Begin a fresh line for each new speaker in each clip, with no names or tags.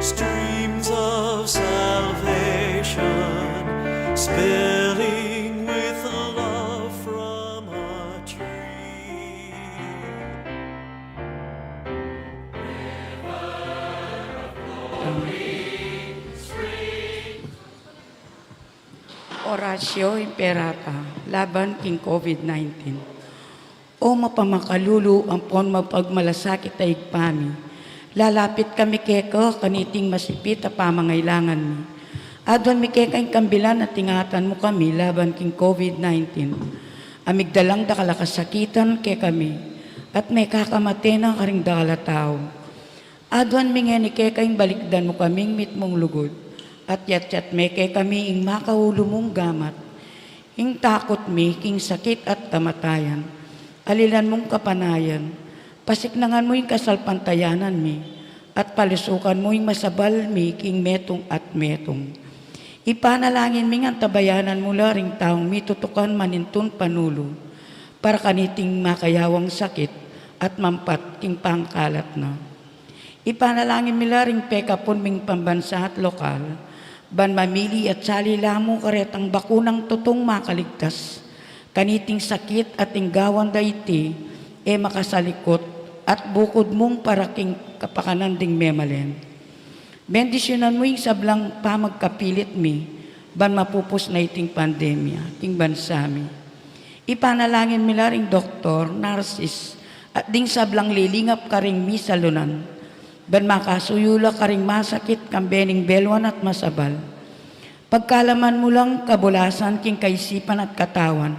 streams of salvation spilling with love from a tree.
Oratio Imperata, laban king COVID-19. O mapamakalulu ampon mapagmalasakit ay igpami. Lalapit kami keko kaniting masipit a pamangailangan mi. Adwan mi kekay kambilan at tingatan mo kami laban king COVID-19. Amigdalang da kalakasakitan ke kami at may kakamate na karing dakala tao. Adwan mi nga ni kekay balikdan mo kaming mitmong lugod. At yat-yat me kay kami ing makaulo mong gamat. Ing takot mi king sakit at kamatayan. Alilan mong kapanayan. Pasiknangan mo ing kasalpantayanan mi. At palisukan mo ing masabal mi king metong at metong. Ipanalangin mi nga tabayanan mula ring taong mitutukan manintun panulo. Para kaniting makayawang sakit at mampat king pangkalat na. Ipanalangin mi ring pekapon ming pambansa at lokal. Ban mamili at salilamo karetang bakunang tutong makaligtas. Kaniting sakit at inggawan daiti, makasalikot at bukod mong paraking kapakanan ding memalen. Bendisyonan mo yung sablang pamagkapilit mi, ban mapupos na iting pandemya, king bansami. Ipanalangin mi ring doktor, narsis, at ding sablang lilingap karing mi salunan. Ban makasuyula karing masakit kambening belwan at masabal. Pagkalaman mo lang kabulasan king kaisipan at katawan.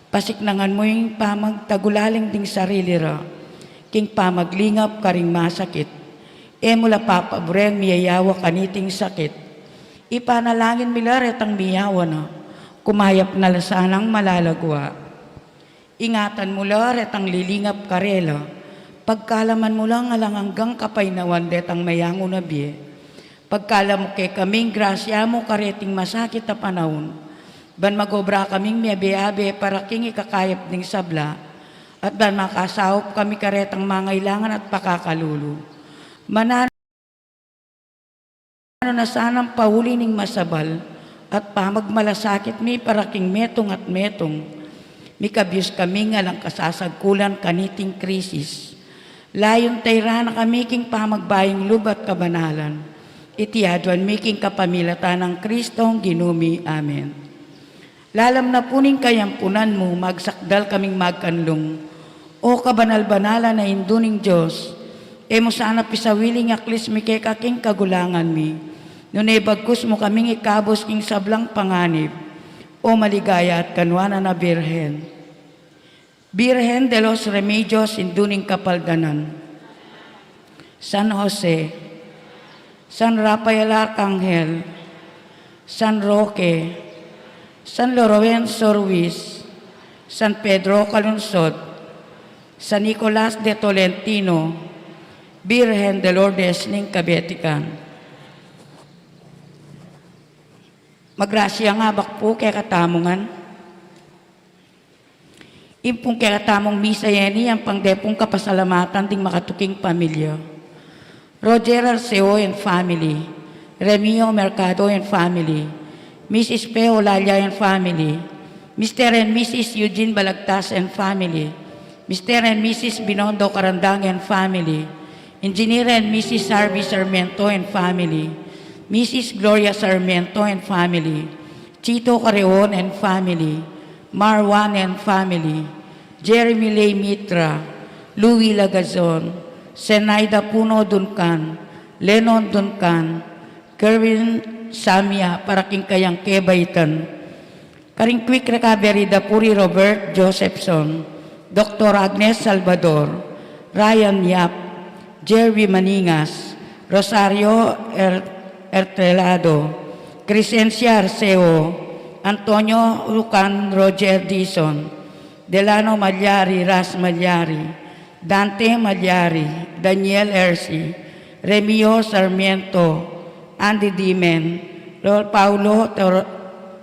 Pasiknangan mo yung pamagtagulaling ding sarili ra. King pamaglingap karing masakit. Mula papaburen miyayawa kaniting sakit. Ipanalangin mila retang miyawa na. Kumayap na lasanang malalagwa. Ingatan mula retang lilingap karela. Pagkalaman mo lang alang hanggang kapainawan detang mayango na biye. Pagkalam mo kay kaming grasya mo kareting masakit na panahon. Ban magobra kaming miyabe-abe para king ikakayap ding sabla. At ban makasahop kami karetang mangailangan at pakakalulu. Manano na sanang pahuli ning masabal at pamagmalasakit mi para king metong at metong. Mikabyos kami nga lang kasasagkulan kaniting krisis. Layon tayra na kami king pamagbaying lubat kabanalan. Itiadwan miking kapamilatan ng Kristong ginumi. Amen. Lalam na puning kayampunan mo, magsakdal kaming magkanlong. O kabanal-banala na induning Diyos, mo sana pisawiling aklis mi kay kaking kagulangan mi. Nunay bagkus mo kaming ikabos king sablang panganib. O maligaya at kanwana na Birhen. Virgen de los Remedios induning kapaldanan. San Jose, San Rafael Arcangel, San Roque, San Lorenzo Ruiz, San Pedro Calunsod, San Nicolas de Tolentino, Virgen de Lourdes ning Kabetikan. Magrasya nga bakpo kay katamungan. Impong keratamong misa yeni ang pangdepong kapasalamatan ding makatuking pamilya. Roger Arceo and family, Remio Mercado and family, Mrs. Peo Lalia and family, Mr. and Mrs. Eugene Balagtas and family, Mr. and Mrs. Binondo Carandang and family, Engineer and Mrs. Harvey Sarmiento and family, Mrs. Gloria Sarmiento and family, Chito Careon and family, Marwan and family, Jeremy Lay Mitra, Louis Lagazon, Senaida Puno Duncan, Lennon Duncan, Kerwin Samia para king kayang kebaitan. Karing quick recovery Dapuri Robert Josephson, Dr. Agnes Salvador, Ryan Yap, Jerry Maningas, Rosario Ertrelado, Crescencia Arceo, Antonio Lucan Roger Dison, Delano Magliari Ras Magliari, Dante Magliari, Daniel Ersi, Remio Sarmiento, Andy Dimen, Lord Paulo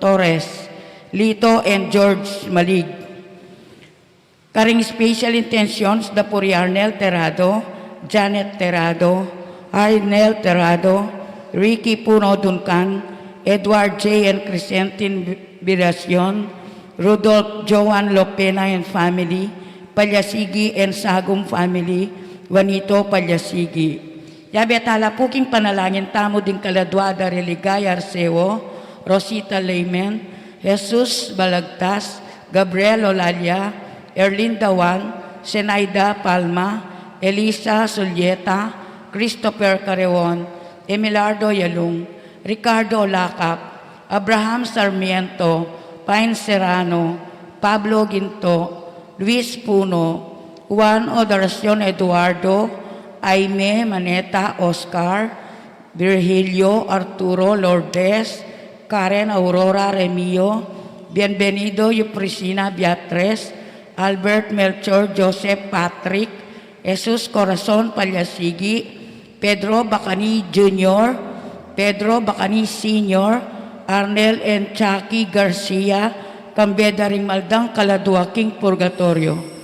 Torres, Lito and George Malig. Karing special intentions Dapuri Arnel Terrado, Janet Terrado, Arnel Terrado, Ricky Puno Duncan, Edward J. and Crescentin Viracion, Rudolph Joan Lopena and family, Palyasigi and Sagum family, Juanito Palyasigi. Yabi at halapuking panalangin tamo din Kaladwada Religaya Arceo, Rosita Laymen, Jesus Balagtas, Gabriel Olalia, Erlinda Juan, Senaida Palma, Elisa Sulyeta, Christopher Carreon, Emilardo Yalung, Ricardo Lacap, Abraham Sarmiento, Pine Serrano, Pablo Ginto, Luis Puno, Juan Odoracion Eduardo, Aime Maneta Oscar, Virgilio Arturo Lourdes, Karen Aurora Remio, Bienvenido Yuprisina Beatriz, Albert Melchor Joseph Patrick, Jesus Corazon Palyasigi, Pedro Bacani Jr., Pedro Bacani Sr., Arnel and Chucky Garcia, Kambeda ring Maldang Kaladuaking Purgatorio.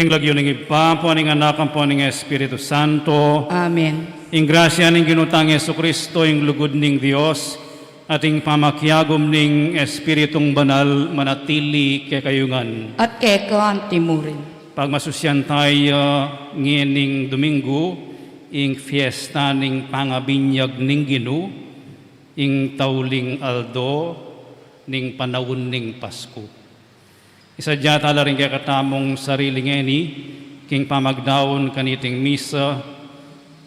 King lagyo ning ipampo ning anak ang po ning Espiritu Santo.
Amen.
Ing grasya ning ginutang Yesu Kristo, ing lugod ning Dios, at ing pamakyagom ning Espiritong Banal manatili kay kayungan.
At keko ang timurin.
Pagmasusyan tayo ngiening Domingo, ing fiesta ning pangabinyag ning Ginoo, ing tauling aldo ning panahon ning Pasko. Isadya tala rin kaya katamong sarili ngeni, king pamagdaon kaniting misa,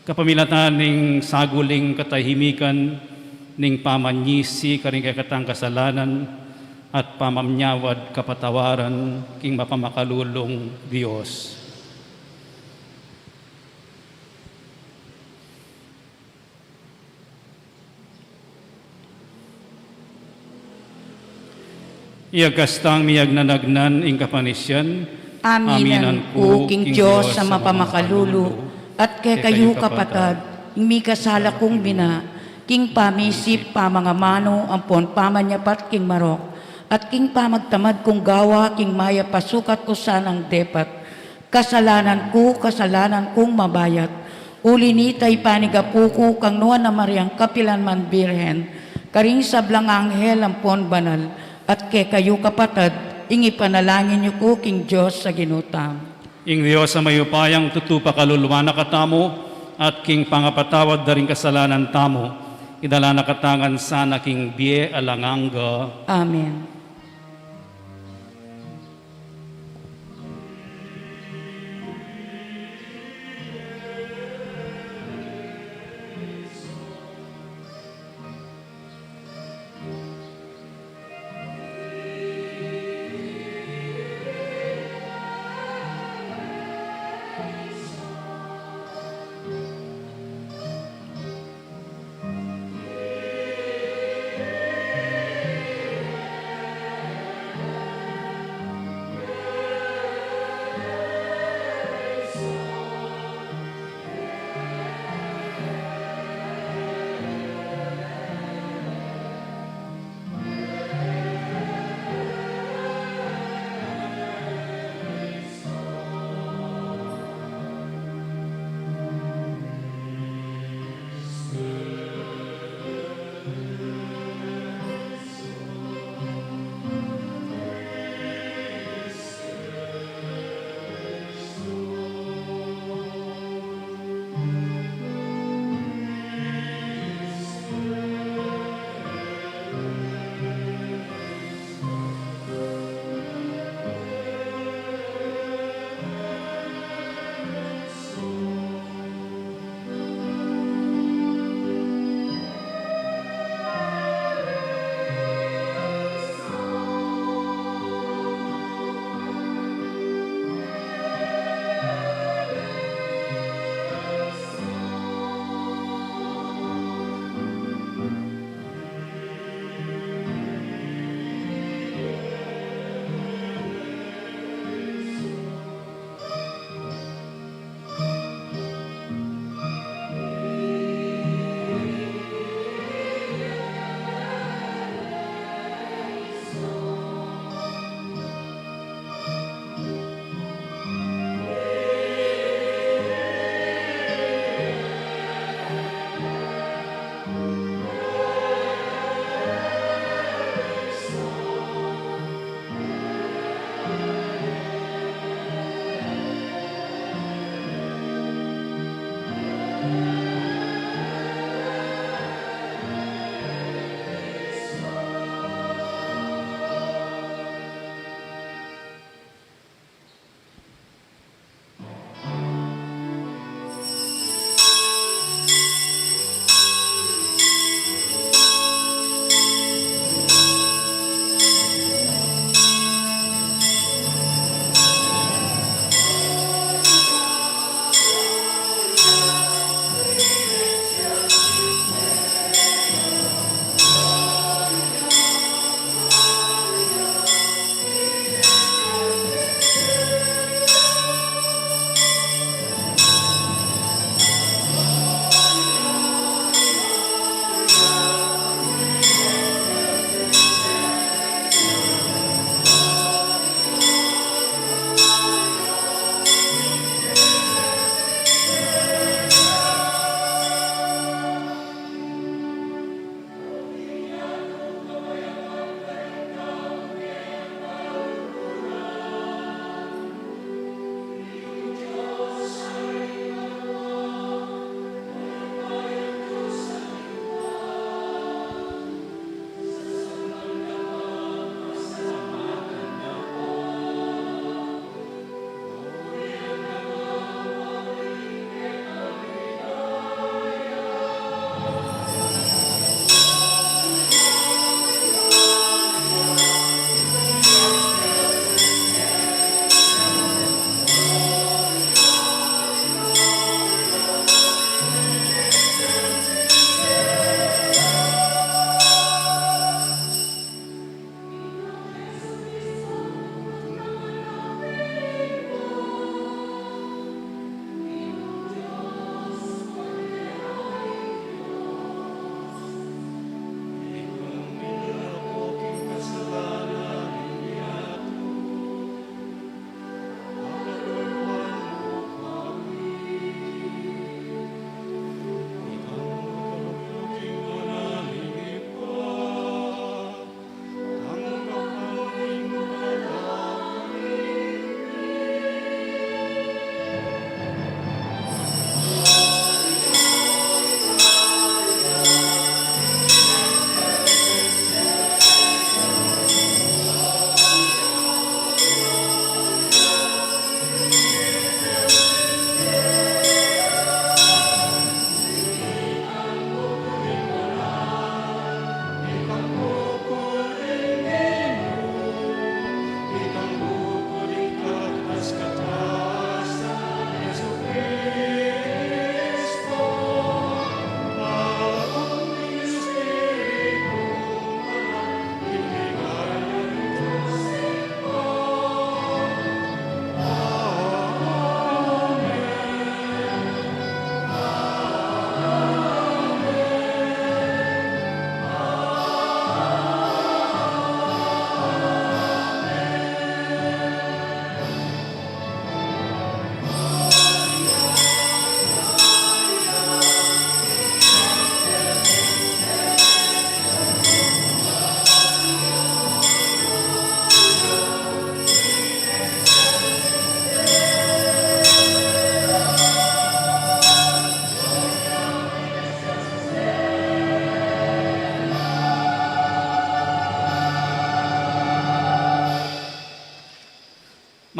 kapamilatan ning saguling katahimikan, ning pamanyisi karing kaya katang kasalanan, at pamamnyawad kapatawaran, king mapamakalulong Diyos. Iagkastang miyag nanagnan ing kapanisyan,
Aminan ko, King Diyos sa mapamakalulu, at kay kayo kapatad, ing kasala kong bina, King pamisip pamangamano, ampon pamanyapat King marok, at King pamagtamad kong gawa, King maya pasukat ko sanang depat, kasalanan kong mabayat, uli ni tay panigapuko, kang nuan na Mariang kapilan man birhen, karing sablang anghel ampon banal, at kay kayo kapatad, ing ipanalangin niyo ko, King Diyos sa ginutam.
Ing Diyos sa mayupayang tutupa kaluluwa na katamo, at king pangapatawad da rin kasalanan tamo, idala na katangan sana king biye alanganga.
Amen.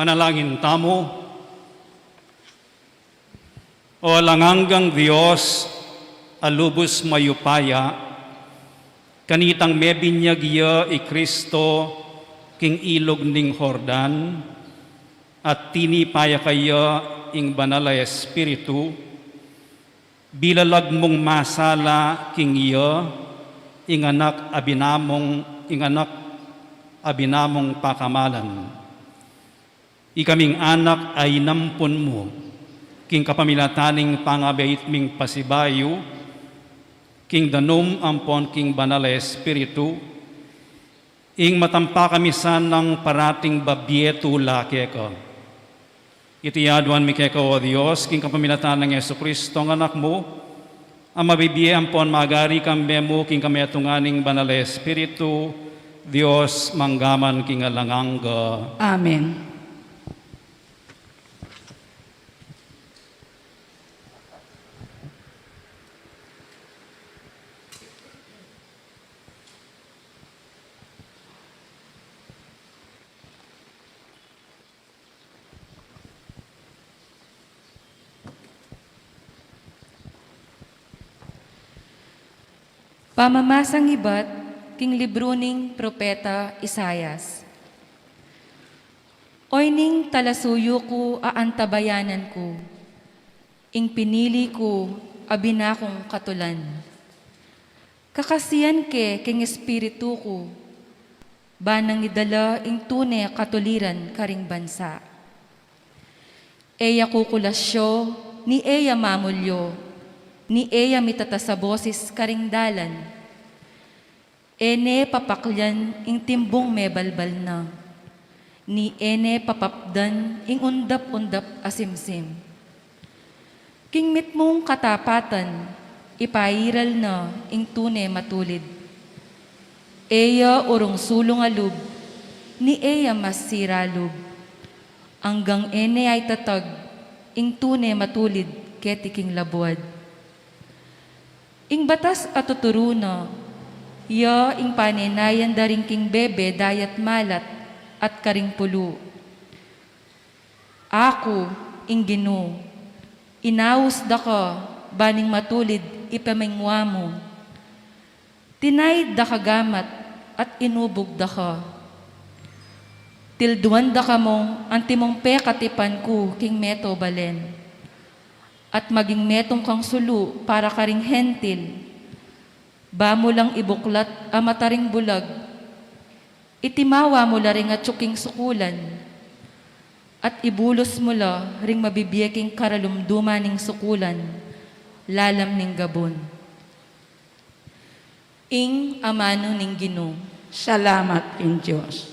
Manalangin tamo. O langanggang Diyos, alubos mayupaya, kanitang mebinyagya i Kristo king ilog ning Jordan, at tinipaya kaya ing banal a Espiritu, bilalag mong masala king iya, ing anak abinamong pakamalan. Ikaming anak ay nampun mo, king kapamilataning pangabait ming pasibayo, king danom ampon king banal a Espiritu, ing matampa kami sanang parating babieto lake ka. Itiyaduan mi keka o Diyos, king kapamilatan ng Yesu Kristo ng anak mo, ang mabibiye ampon magari kambe mo, king kami atunganing banal a Espiritu, Diyos manggaman king alangangga.
Amen.
Pamamasang ibat, king libro ning Propeta Isayas. Oy ning talasuyo ko aantabayanan ko, ing pinili ko abinakong katulan. Kakasiyan ke king espiritu ko, banang idala ing tune katuliran karing bansa. Eya kukulasyo, ni eya mamulyo, ni eya mitatasabosis karing dalan. Ene papaklyan ing timbong mebalbal na. Ni ene papapdan ing undap-undap asimsim. King mit mong katapatan, ipairal na ing tune matulid. Eya urong sulong alub, ni eya masiralub. Anggang ene ay tatag, ing tune matulid ketiking labuad. Ing batas at tuturuna, ya ing panenayan daring king bebe dayat malat at karing pulo. Ako, ing Ginoo, inaus da ka, baning matulid ipamengwa mo. Tinay da kagamat at inubog da ka. Tilduan da ka mong antimong pekatipan ko king meto balen. At maging metong kang sulu para karing hentil. Ba mo lang ibuklat ang mataring bulag. Itimawa mo la ring at tsuking sukulan. At ibulos mo la ring mabibiyaking karalumduman ning sukulan. Lalam ning gabon. Ing amano ning Ginoo.
Salamat king Diyos.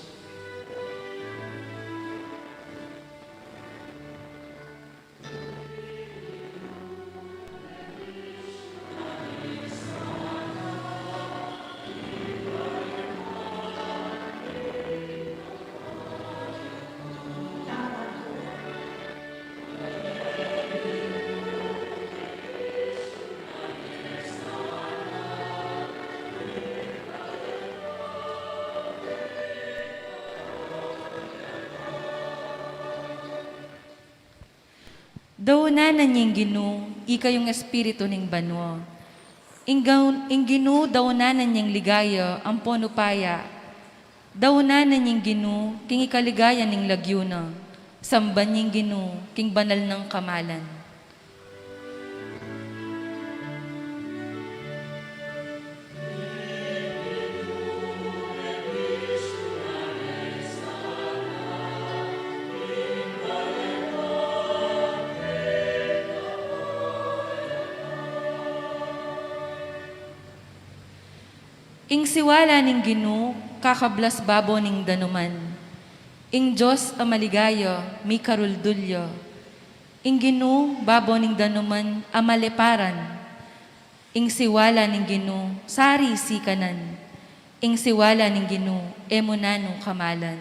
Daw na nanyang Ginoo, ika yung espiritu ning banwa. Ing Ginoo daw na nanyang ligaya, ang ponupaya. Daw na nanyang Ginoo, king ikaligaya ning lagyuna. Samban niyang Ginoo, king banal ng kamalan. Ing siwala ning Ginoo, kakablas babo ning danuman. Ing Diyos ang maligaya, mi karuldulyo. Ing Ginoo, babo ning danuman, ang maleparan. Ing siwala ning Ginoo, sari sikanan. Ing siwala ning Ginoo, emunano kamalan.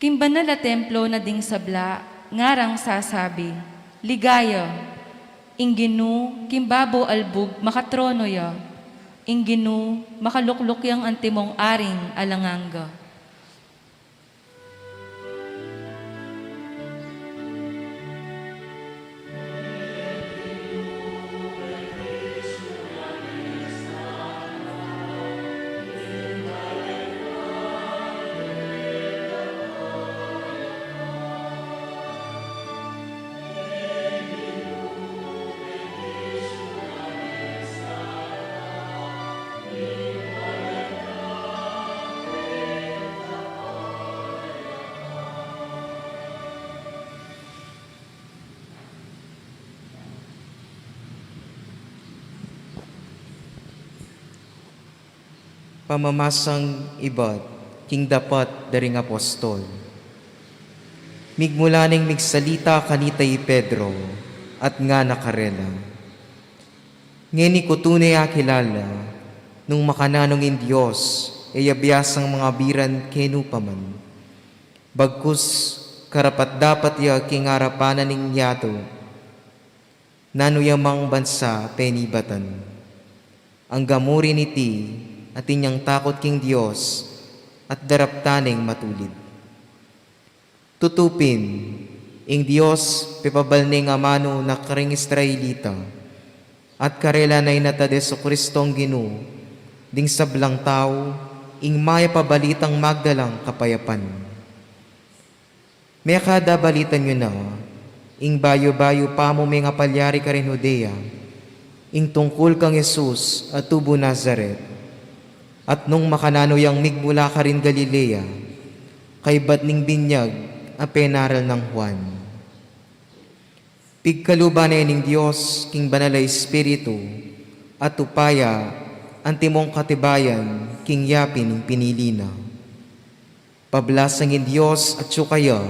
King banal a templo na ding sabla, ngarang sasabi, ligaya, ingginu, kimbabo albug, makatrono ya, ingginu, makalukluk yang antimong aring alanganga.
Pamamasang ibat, king dapat daring apostol. Migmulaning migsalita kanitay Pedro, at nga nakarela. Ngeni ko tunay akilala, nung makananong in Diyos, abiyasang mga biran kenupaman. Bagkus, karapat dapat ya king arapanan ning yato, nanuyamang bansa penibatan. Ang gamurin iti, at inyang takot king Diyos at daraptaning matulid. Tutupin, ing Diyos pipabalning amano na karing Israelita at karela na inata Deso Kristong Ginu ding sablang tao ing maya pabalitang magdalang kapayapan. May kada balitan nyo na ing bayo-bayo pa mo may nga palyari ka rin Judea ing tungkol kang Jesus at tubo Nazaret. At nung makanano yang migmula ka rin Galilea, kay batning binyag a penaral ng Juan. Pigkaluban na ning Diyos, king banal Espiritu, at upaya, antimong katibayan, king yapin ning pinilina. Pablasang in Diyos at sukaya,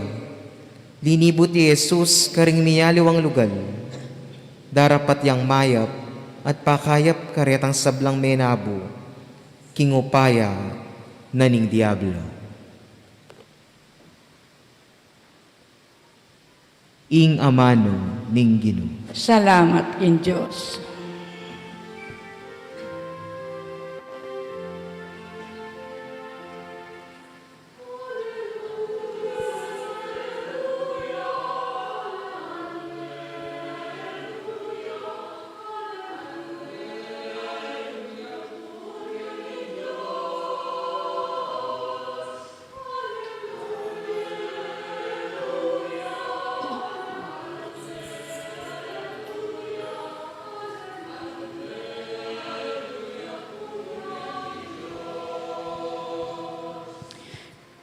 linibot ni Jesus karing miyaliwang lugal, darapat yang mayap at pakayap karetang sablang menabo, king upaya na ning Diablo. Ing amano ning Ginoo.
Salamat king Diyos.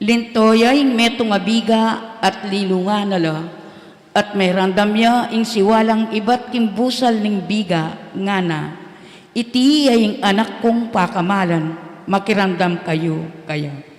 Lintoya ing metong abiga at lilunga nala, at may randamya ing siwalang iba't kimbusal ning biga ngana, iti ay ing anak kong pakamalan, makirandam kayo kaya.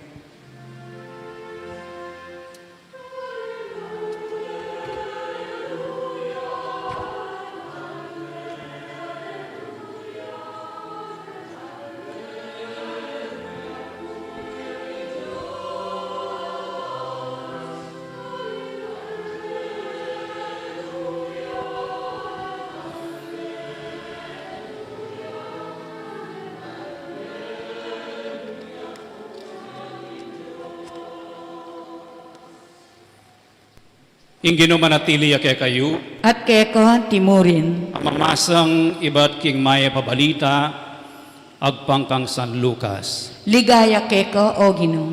Ingino manatili kay kayo,
At keko timurin,
mamasang iba't king maya pabalita, agpangkang San Lucas.
ligaya keko o Ginoo.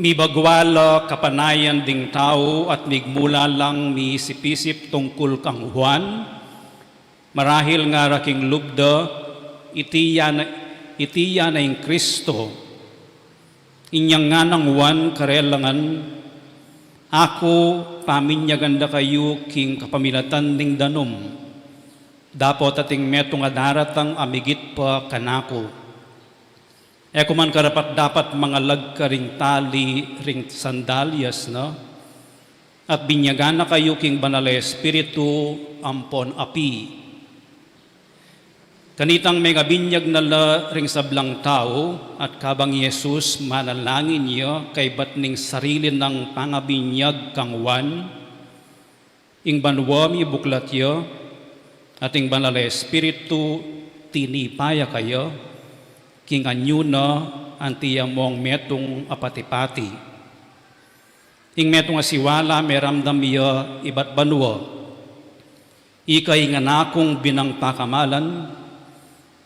Mi bagwala kapanayan ding tao at migmula lang mi sipisip tungkol kang Juan, marahil nga raking lubda, itiya na yung Kristo, inyang nga ng Juan karelangan, ako paminyaganda kayo king kapamilatan ding danom, dapat ating metong adaratang amigit pa kanako. kuman karapat dapat mga lagkaring tali ring sandalyas, no? At binyagan na kayo king banal na Espiritu ampon api. Kanitang may binyag na la ring sablang tao at kabang Yesus manalangin niya kay batning sarili ng pangabinyag kang wan, ing banwami buklat yo at ing banal na Espiritu tinipaya kayo king anyo na antiyamong metong apatipati. Ing metong asiwala meramdam iyo ibat banwa. Ikay nga nakong binang pakamalan,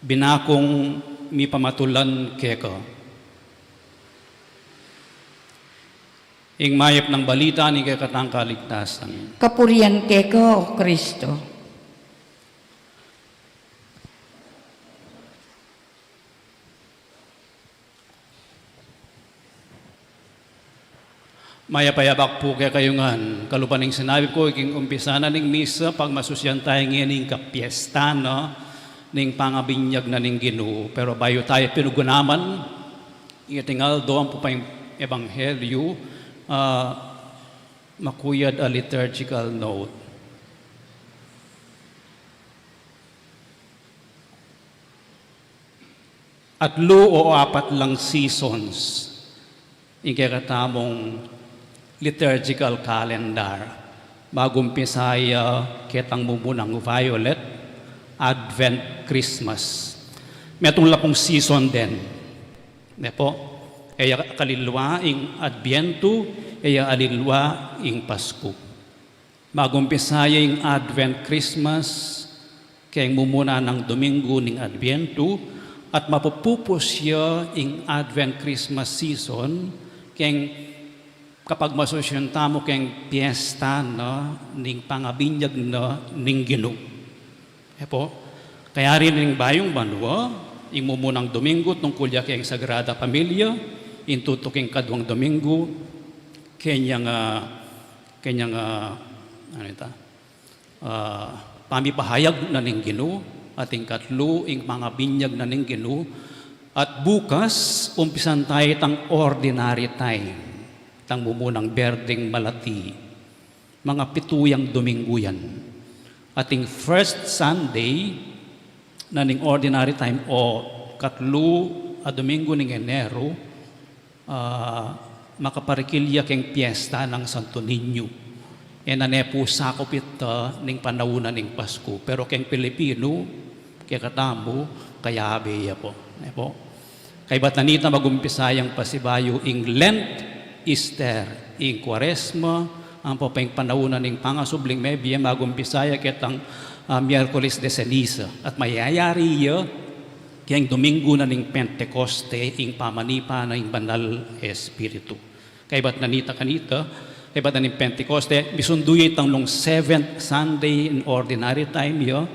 binakong mi pamatulan keko. Ing mayap ng balita ni kakatang kaligtasan.
Kapurian keko, O Kristo.
Mayapayabak po kaya kayo ngan. Kalupan ng sinabi ko, iking umpisa na ning misa, pag masusyan tayo ngayon ng kapiesta, no? Ning pangabinyag na ning Ginoo. Pero bayo tayo pinugunaman, itingal doon po pa yung ebanghelyo, makuyad a liturgical note. At o apat lang seasons, ikakatamong liturgical calendar. Magumpisaya ketang mumunang violet, Advent, Christmas. Metong lapong season din. Nepo, kaya kalilwa ing Adbiento, kaya alilwa ing Pasko. Magumpisaya ing Advent, Christmas, kaya mumuna ng Domingo ning Adbiento, at mapupupos siya ing Advent, Christmas season, kaya kapag masosyon tamo keng piyesta, no, ning pangabinyag, no, ning Ginoo. Epo, kaya rin ning bayong banwa, ing mumunang Domingo, tungkol ya keng Sagrada Familia, intutuking kadwang Domingo, kenyang pamipahayag na ning Ginoo, at ing katlo, ing pangabinyag na ning Ginoo, at bukas, umpisan tayo tang ordinary time. Tang mumunang berdeng malati, mga pituyang Domingo yan. Ating first Sunday na ning ordinary time o katlo a Domingo ning Enero, makaparikilya keng piyesta ng Santo Niño. E nanepo sakop ito ning panahuna ning Pasko. Pero keng Pilipino, kaya katamo, kaya abeya po. Kay batanita magumpisayang pasibayo ing Lent, Easter, ing Quaresma, ang papaing panahuna ning pangasubling mebiya magumpisaya ketang Miyerkules de Ceniza. At mayayari iyo kayang Domingo na ning Pentecoste, ing pamanipa na ing banal Espiritu. Kay bat nanita kanita, kay bat na ning Pentecoste, bisunduyo itang nung 7th Sunday in ordinary time iyo,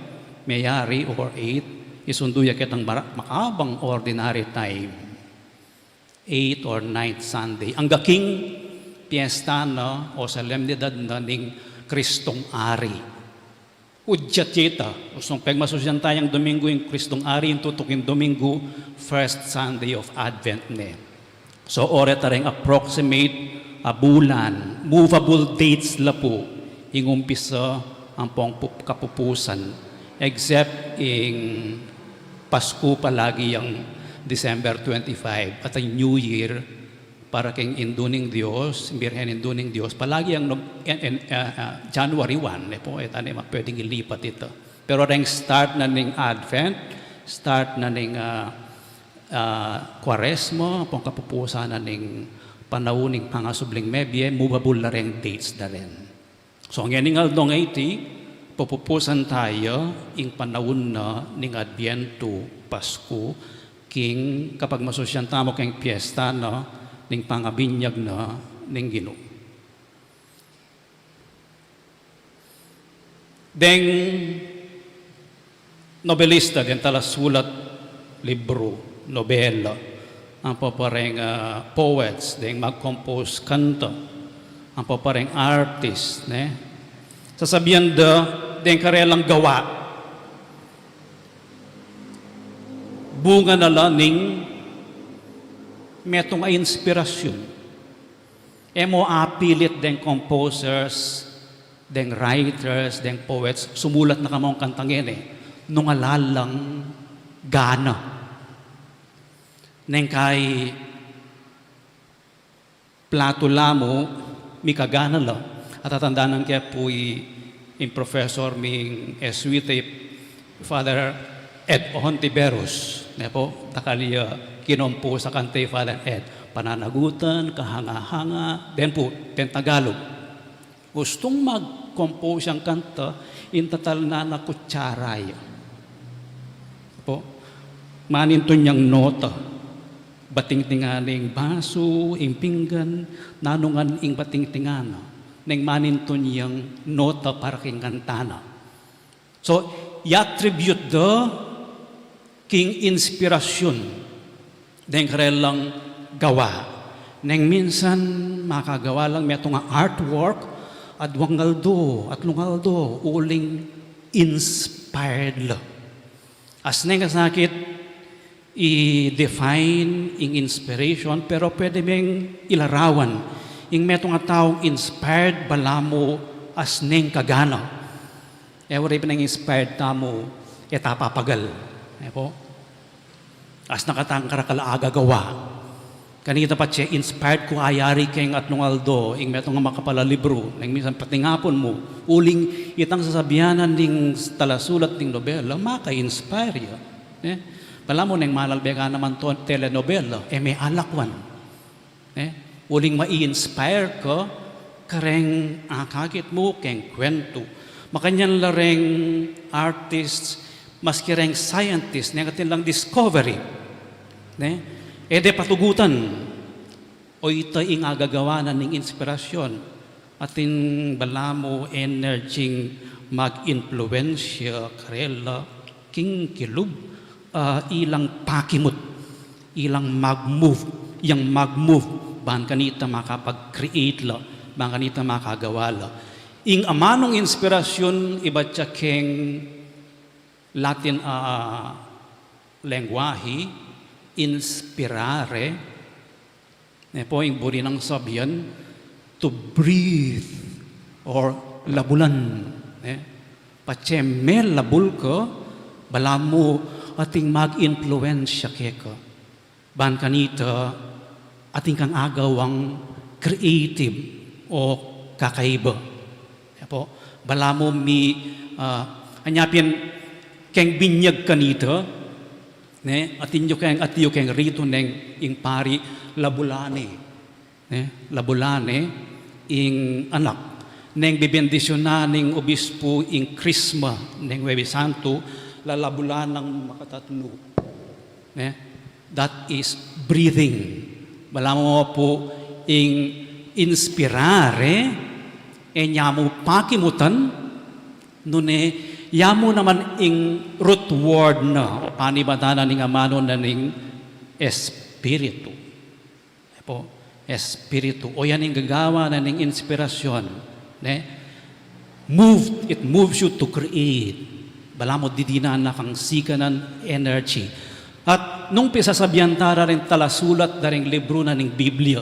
mayayari or 8, isunduyo ketang makabang ordinary time. 8 or 9th Sunday. Ang gaking piyesta na o solemnidad na ning Kristong Ari. Udyatita. Usong pagmasusyan tayong Domingo yung Kristong Ari, yung tutukin Domingo, first Sunday of Advent ne. So, oretaring approximate bulan, movable dates la po, ingumpisa ang pong kapupusan. Except in Pasko palagi yung December 25 at ang New Year para keng induning Diyos, Birhen induning Diyos, palagi ang January 1, po, etane pwedeng ilipat ito. Pero ring start na ning Advent, start na ning Quaresma, pong kapupusan na ning panauning pangasubling mebye, movable na ring dates na rin. So ang yaning aldong 80, pupupusan tayo ing panahon na ning Adbiento, Pasko, king kapag masosyan tamo keng piyesta, no, ning pangabinyag na ning Ginoo. Deng nobelista din tala sulat libro, nobela, ang papareng poets, deng mag-compose kanta, ang papareng artist, ne? Sasabihan deng karelang gawa, bunga na ning metong nga inspirasyon. Emo apilit den composers, den writers, den poets, sumulat na kamong kantangin nung alalang gana. Neng kay Plato lamo, mikagana la. At tatandaan kaya po'y yung professor ming Eswite, Father Ed Hontiveros. Po, takaliya kinompo sa kante Father Ed. Pananagutan, kahanga-hanga, then po, Tagalog. Gustong mag-compose ang kanta, intatal na na kutsaray. Po, maninto niyang nota. Bating-tinganing baso, ing pinggan, nanungan ing bating-tingana. Neng maninto niyang nota para king kantana. So, i-attribute the king inspirasyon neng karelang gawa. Neng minsan makagawa lang may nga artwork at lungaldo, uling inspired lang. As neng kasakit, i-define ing inspiration, pero pwede meng ilarawan. Ing metong nga taong inspired balamo as neng kagana. Ewa rin nang inspired tamo, etapapagal. Po? As nakatangkara kalaaga gawa. Kanita pa siya, inspired ko ayari keng at nungaldo, ing metong nga makapalalibro, nang minsan patingapon mo, uling itang sasabihanan ning talasulat ning nobela, maka-inspire ya. Bala mo nang malalbega naman to telenovela, may alakwan. Uling ma-inspire ka, kareng akakit mo, keng kwento. Makanyan lareng artists, maski reng scientist, negatin lang discovery. De patugutan, o ito ing agagawanan ng inspirasyon, atin bala mo energy mag-influensya, karela, king kilub, ilang pakimut, ilang mag-move, yang mag-move, bahan kanita makapag-create la, bahan kanita makagawa la. Ing amanong inspirasyon, iba siya keng Latin lengguahe, inspirare, po yung buri ng sabihan, to breathe, or labulan. Pachemel labul ko, bala mo, ating mag-influensya keka. Ban kanita, ating kang agawang creative o kakaiba. Po, bala mo anyapin keng binyag kanita, atin atiyo keng rito neng ing pari labulane. Labulane ing anak. Neng bibendisyon na ning obispo ing Krisma, neng Webe Santo, lalabulan ng makatatlo. That is breathing. Bala mo po ing inspirare, nyamo pakimutan, nune yamo naman ing root word na panibadana ning amano na ning espiritu. Po, espiritu. O yan ing gagawa na ning inspirasyon. It moves you to create. Bala mo didinan na kang sikanan energy. At nung pisasabihan tara rin talasulat na rin libro na ning Biblia.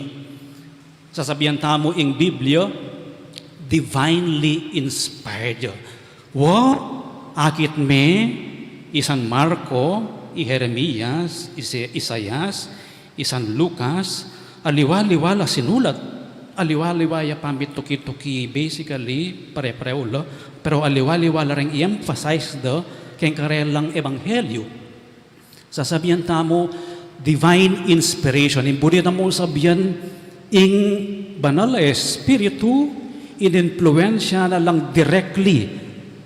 Sasabihan tamo ing Biblia, divinely inspired. Akit me, isan Marco, Jeremias, Isaias, isan Lucas, aliwa-liwala sinulat. Aliwa-liwaya pambit tuki-tuki, basically, pare-pareho lo, pero aliwa-liwala rin i-emphasize do, keng karelang ebanghelyo. Sasabihan tamo, divine inspiration. Imburi na mo sabihan, ing banal espiritu, in-influensya na lang directly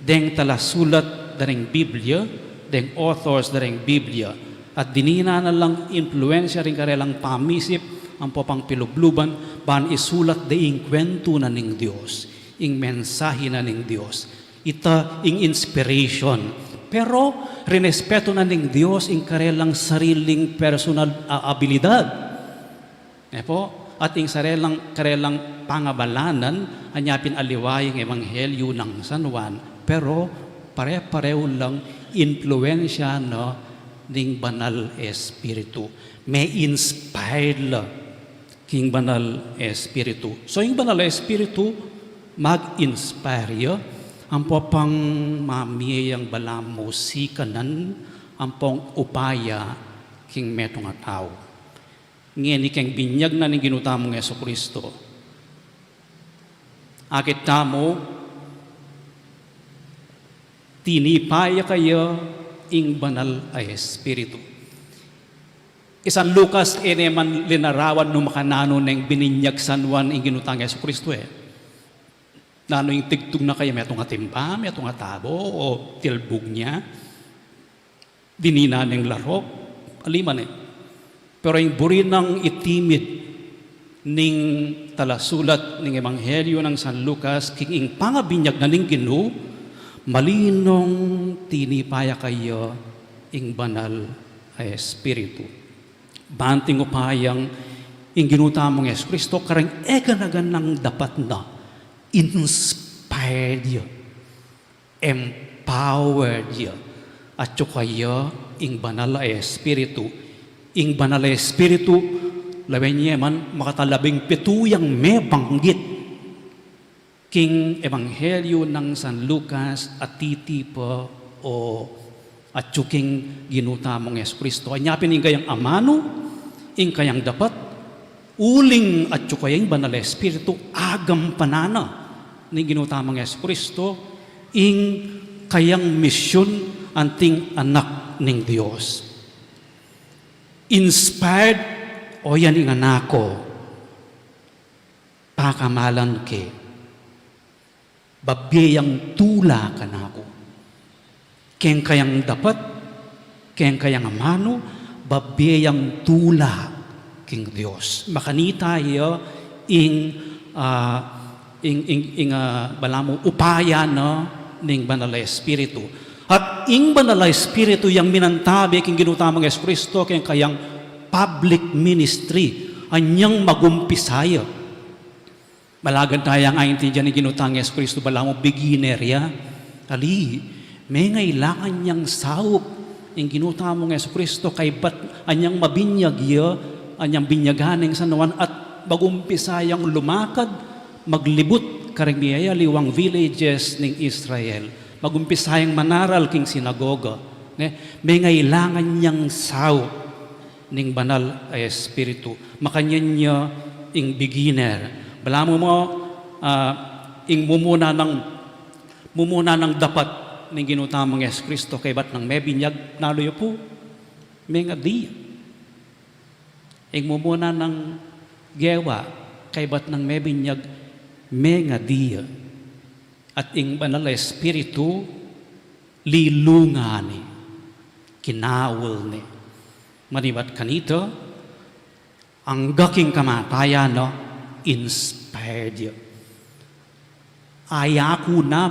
deng talasulat na ring Biblia, deng authors na ring Biblia. At dinina na lang influensya rin karelang pamisip, ang popang pilubluban, ban isulat de ing kwento na ning Diyos, ing mensahe na ning Diyos. Ita ing inspiration. Pero, rinespeto na ning Diyos ing karelang sariling personal abilidad. At ing karelang pangabalanan, anyapin aliwayang ebanghelyo ng San Juan, pero pare-pareho lang influensya na ning banal Espiritu. May inspired la king banal Espiritu. So yung banal Espiritu mag-inspire ya ang pang mamiyang balamo sikanan ang pong upaya king meto nga tao. Ngayon ikang binyag na ning ginutamong Yesu Kristo. Akit tamo tinipaya kayo ing banal ay Espiritu. Isan Lucas man linarawan no makanano ng bininyag sanwan ing ginutang Yesu Kristo Nano yung tigtug na kayo, may itong atimpa, may itong atabo, o tilbog niya, dinina ng larok, aliman Pero yung buri ng itimid ning talasulat ng Ebanghelyo ng San Lucas, king pangabinyag na ning Ginoo, malinong tinipaya kayo ing banal ay Espiritu. Banting upayang ing ginutamong Yesu Kristo, karang eganagan ng dapat na inspired you, empowered you, at kayo ing banal ay Espiritu. Ing banal ay Espiritu, lawen niya man makatalabing pituyang may banggit king Ebanghelyo ng San Lucas at titipo o at king ginutamong Yesu Kristo. Anyapin ing kayang amano, ing kayang dapat, uling at kayang banal ay Espiritu, agam panana ni ginutamang Yesu Kristo, ing kayang misyon anting anak ning Dios. Inspired o yan ing anako, pakamalan ke, babiyang tula kanako. Keng kayang dapat, keng kayang amano, babiyang tula king Dios. Makanita iyo ing balamo upaya no ning banal na Espiritu. At ing banal na Espiritu yang minantabi king ginutamang Yesu Kristo king kayang public ministry anyang magumpisaya. Malagad tayo ang aintindihan ni ginutang Yesu Kristo balamo beginner ya. Ali, may ngailangan niyang sawop ing ginutamang Yesu Kristo kay bat anyang mabinyag ya, anyang binyaganing sa nawan at magumpisayang lumakad maglibot kareng biyaya liwang villages ning Israel. Magumpisayang manaral king sinagoga. May ngailangan niyang saw ning banal ay Espiritu. Makanyan niya ing beginner. Balamo mo ing mumuna ng dapat ning ginutamang Yesu Kristo kay bat nang may binyag naluyo po. May nga di. Ing mumuna ng gewa kay bat nang may binyag menga dia at ing banal na Espiritu lilungani kinawal ni manibat kanito ang gaking kamatayan no inspired you. Ayaku na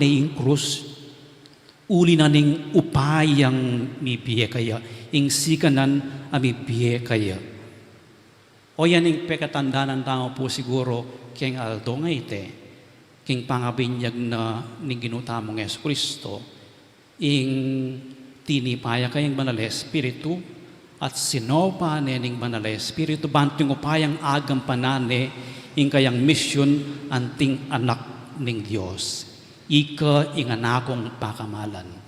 ing krus uli na ning upayang mibiye kaya ing sikanan amibiye kaya. O yan yung pekatanda ng tao po siguro keng aldo nga ite, keng pangabinyag na ning ginutamong Yesu Kristo, ing tinipaya kayang banal Espiritu, at sinopa ning banal Espiritu, banting upayang agam panane, ing kayang misyon anting anak ning Diyos. Ika ing anakong pakamalan.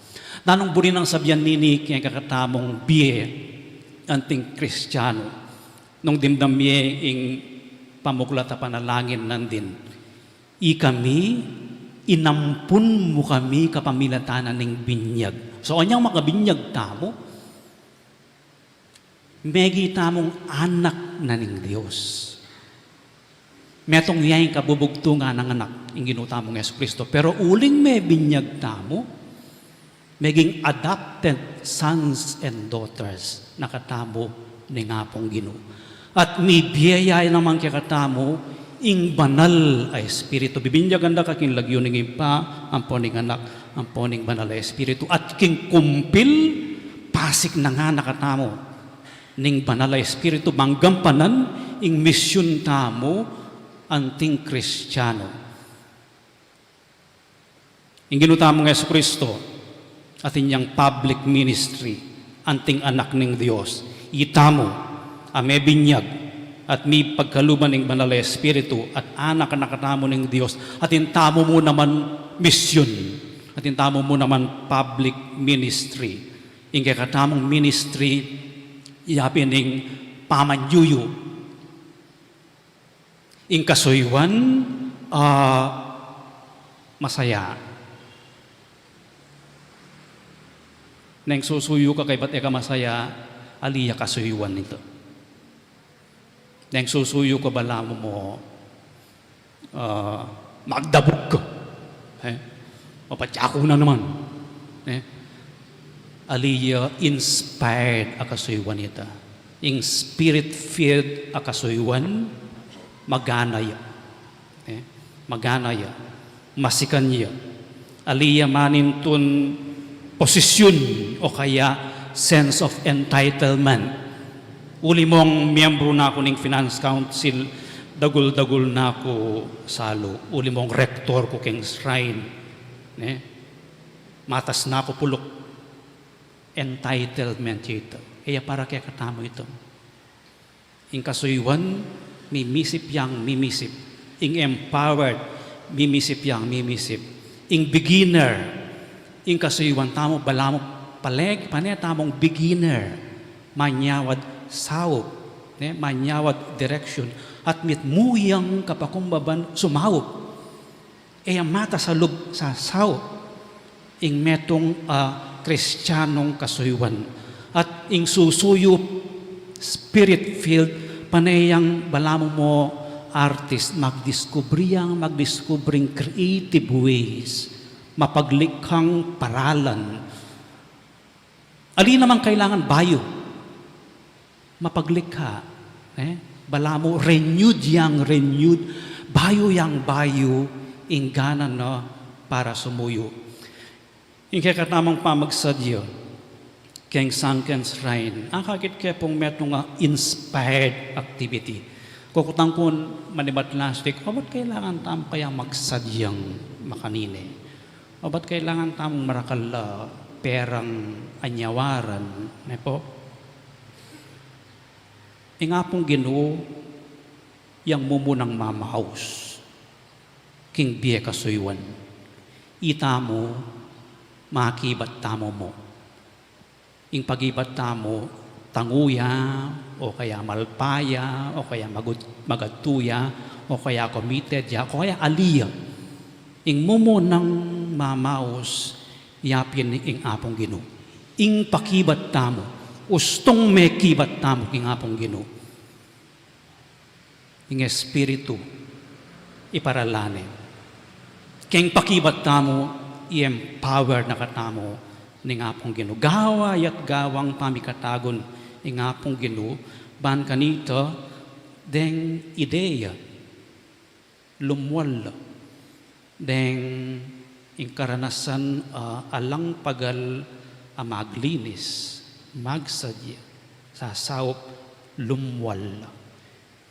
Nanong buri ng sabyan nini kaya kakatamong biye anting Kristiyano. Nung dimdamye ing pamuklat na panalangin nandin. Ikami, inampun mo kami kapamilatanan ng binyag. So, anyang makabinyag tamo, megi tamong anak na ng Diyos. Metong yaing kabubugtungan ng anak, yung ginutamong Yesu Kristo. Pero uling may binyag tamo, meging adopted sons and daughters, nakatamo ni nga pong Ginoo. At may biyaya naman kikatamo, ing banal ay Espiritu. Bibinyagan na kaking lagyo ning impa, ang poning anak, ang poning banal ay Espiritu. At king kumpil, pasik na nga nakatamo, ning banal ay Espiritu, manggampanan, ing misyon tamo, anting Kristiyano. Ing ginutamong Yesu Kristo, at inyang public ministry, anting anak ng Diyos. Itamo, ame binyag, at may pagkaluban ng Banal na Espiritu, at anak nakatamo ng Diyos, at intamo mo naman mission, at intamo mo naman public ministry. Yung kakatamong ministry, yapin ng pamanyuyo. Yung kasuywan, masaya. Nang susuyo ka kay ba't ka masaya, aliya kasuywan nito. Nang susuyo ka bala mo, magdabog ka. Mapatsako na naman. Aliya inspired akasuywan nito. Yung spirit-filled akasuywan, maganaya. Maganaya. Masikan niya. Aliya manintun posisyon o kaya sense of entitlement. Uli mong miyembro na ako ng Finance Council, dagul-dagul na ako salo. Uli mong rector ko keng shrine. Matas na ako pulok. Entitlement ito. Kaya para kaya katamo ito. Ing kasuywan, mimisip yang mimisip. Ing empowered, mimisip yang mimisip. Ing beginner, ing kasuywan tamo, balamo paleg, tamong beginner. Manyawad sawop, manyawad direction. At mitmuyang kapakumbaban sumawop. Ang mata sa lub sa sawop. Ing metong Kristiyanong kasuywan. At ing susuyo spirit-filled, panayang balamo mo artist, magdiskubring creative ways, mapaglikhang paralan. Ali naman kailangan bayo, mapaglikha. Balamo, renewed, bayo yang bayo, ingganan na para sumuyo. Yung kakatamang pamagsadyo, keng sunken shrine, ang kakit kaya pong metong inspired activity. Kukutang kun manibat plastic, o ba't kailangan tampayang magsadyang makanine? O ba't kailangan tamong marakal perang anyawaran? Po? Nga pong Ginoo, yang mumunang mamahaus, king biye kasuywan, itamo, makibat tamo mo. Ing pagibat tamo, tanguya, o kaya malpaya, o kaya magatuya, o kaya committed ya, o kaya aliya. Ing mumo ng mamaos, yapin ing apong Ginoo. Ing pakibat tamo, ustong may kibat tamo ing apong Ginoo. Ing espiritu, iparalane. King pakibat tamo, i-empower na katamo ni nga pong Ginoo. Gaway at gawang pamikatagon ni nga pong Ginoo, ban kanito, deng ideya, lumwal, deng inkaranasan alang pagal maglinis, magsadya, sasawop, lumwal,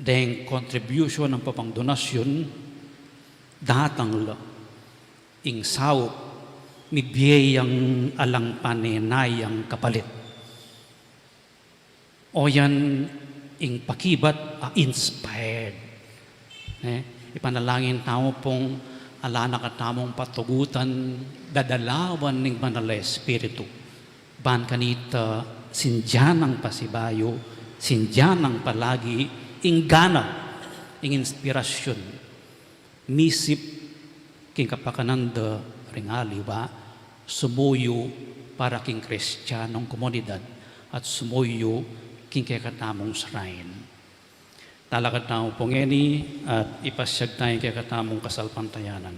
deng contribution ng papangdonasyon, datang la, ing sawop, may biyayang alang panenayang kapalit. O yan, ing pakibat, inspired. Ipanalangin tamo pong alana katamong patugutan, dadalawan ng Banal na Espiritu. Ban kanita, sinjanang pasibayo, sinjanang palagi, ing gana, ing inspirasyon, misip, king kapakananda, ringali ba, sumuyo para king Kristiyanong komunidad at sumuyo king kakatamong shrine. Talakad na po ngeni at ipasyag tayo kakatamong kasalpantayanan.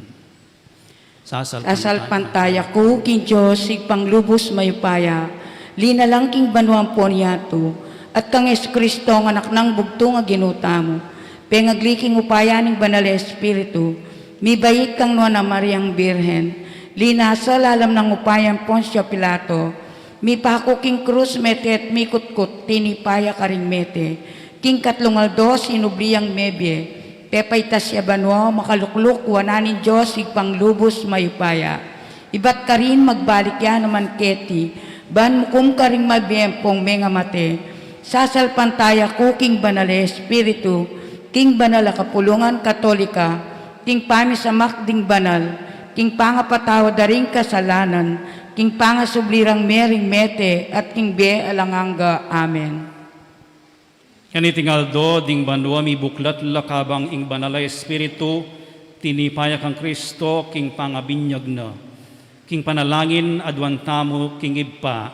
Sasalpantaya ko, king Diyos, panglubos mayupaya, linalang king banuang ponyato, at kang Kristo ang anak ng bugtong nga ginutamo, pengagliking upaya ng Banal na Espiritu, mi bayit kang Nuana Mariang Birhen, linasal alam ng upayang Poncio Pilato, mi pako king krus mete at mi kutkut, tinipaya karing mete, king katlungaldo sinubliyang mebye, pepay tasya banwa, makalukluk, wananin Diyos, igpanglubos mayupaya, Ibat ka rin magbalik yan naman keti, ban mukum ka rin mabiyempong mga mate, sasalpantaya ko king banale espiritu, king banala kapulungan katolika, king pamisamak ding banal, king pangapatawa daring kasalanan, king pangasublirang mering mete, at king be alanganga. Amen.
Kanitingaldo ding banwa mi buklat lakabang ing banala espiritu, tinipaya kang Kristo king pangabinyag na. King panalangin adwan tamo king ibpa,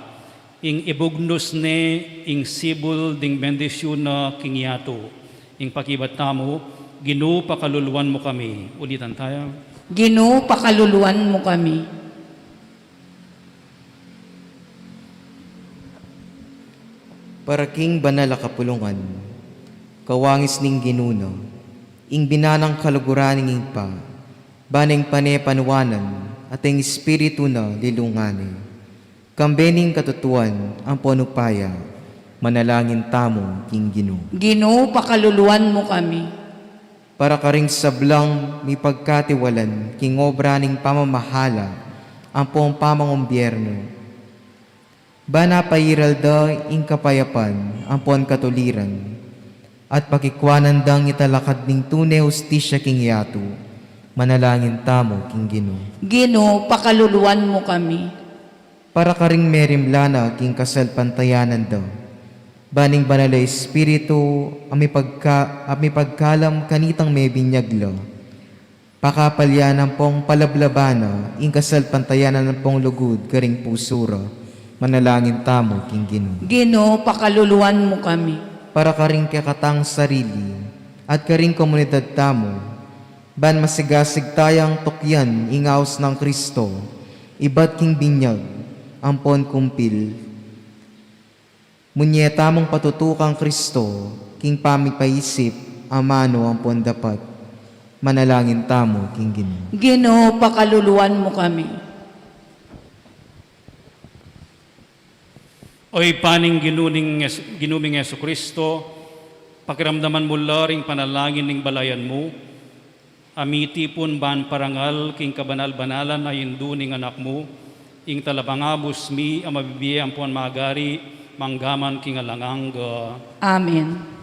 ing ibugnos ne ing sibul ding bendisyon na king yato. Ing pakibat tamo, Ginoo pakaluluwan mo kami. Ulitan tayo.
Ginoo, pakaluluwan mo kami.
Para king banal a kapulungan, kawangis ning ginuno, ing binanang kaluguraning ingpa, baneng panepanuwanan, at ang espiritu na lilungani. Kambening katutuan ang ponupaya, manalangin tamo king Ginoo.
Ginoo, pakaluluwan mo kami.
Para karing sablang may pagkatiwalan king obra ning pamamahala, ang pong pamangombierno. Bana pairal da ing kapayapan, ang pon katuliran, at pakikwanan dang italakad ning tunay hustisya king yato, manalangin tamo king Ginoo.
Ginoo, pakaluluwan mo kami.
Para karing merimlana king kasalpantayanan daw, baning banal na espiritu ami pagkalam kanitang may binyaglo, pakapalyanan pong palablabana ing kasalpantayanan ng pong lugod karing pusura, manalangin tamo king Ginoo.
Ginoo, pakaluluwan mo kami.
Para karing kakatang sarili at karing komunidad tamo, ban masigasig tayang tukyan ingaos ng Kristo, ibat king binyag, ampon kumpil. Munyeta mong patutukang Kristo, king pamipaisip, amano ampon dapat, manalangin tamo king Ginoo.
Ginoo, pakaluluwan mo kami.
Oy paning ginuming Yesu Kristo, pakiramdaman mo laring panalangin ning balayan mo, amiti pun ban parangal king kabanal-banalan na hindu ning anak mo, ing talapangabos mi ang mabibiyang puan magari, manggaman king alanganga.
Amen.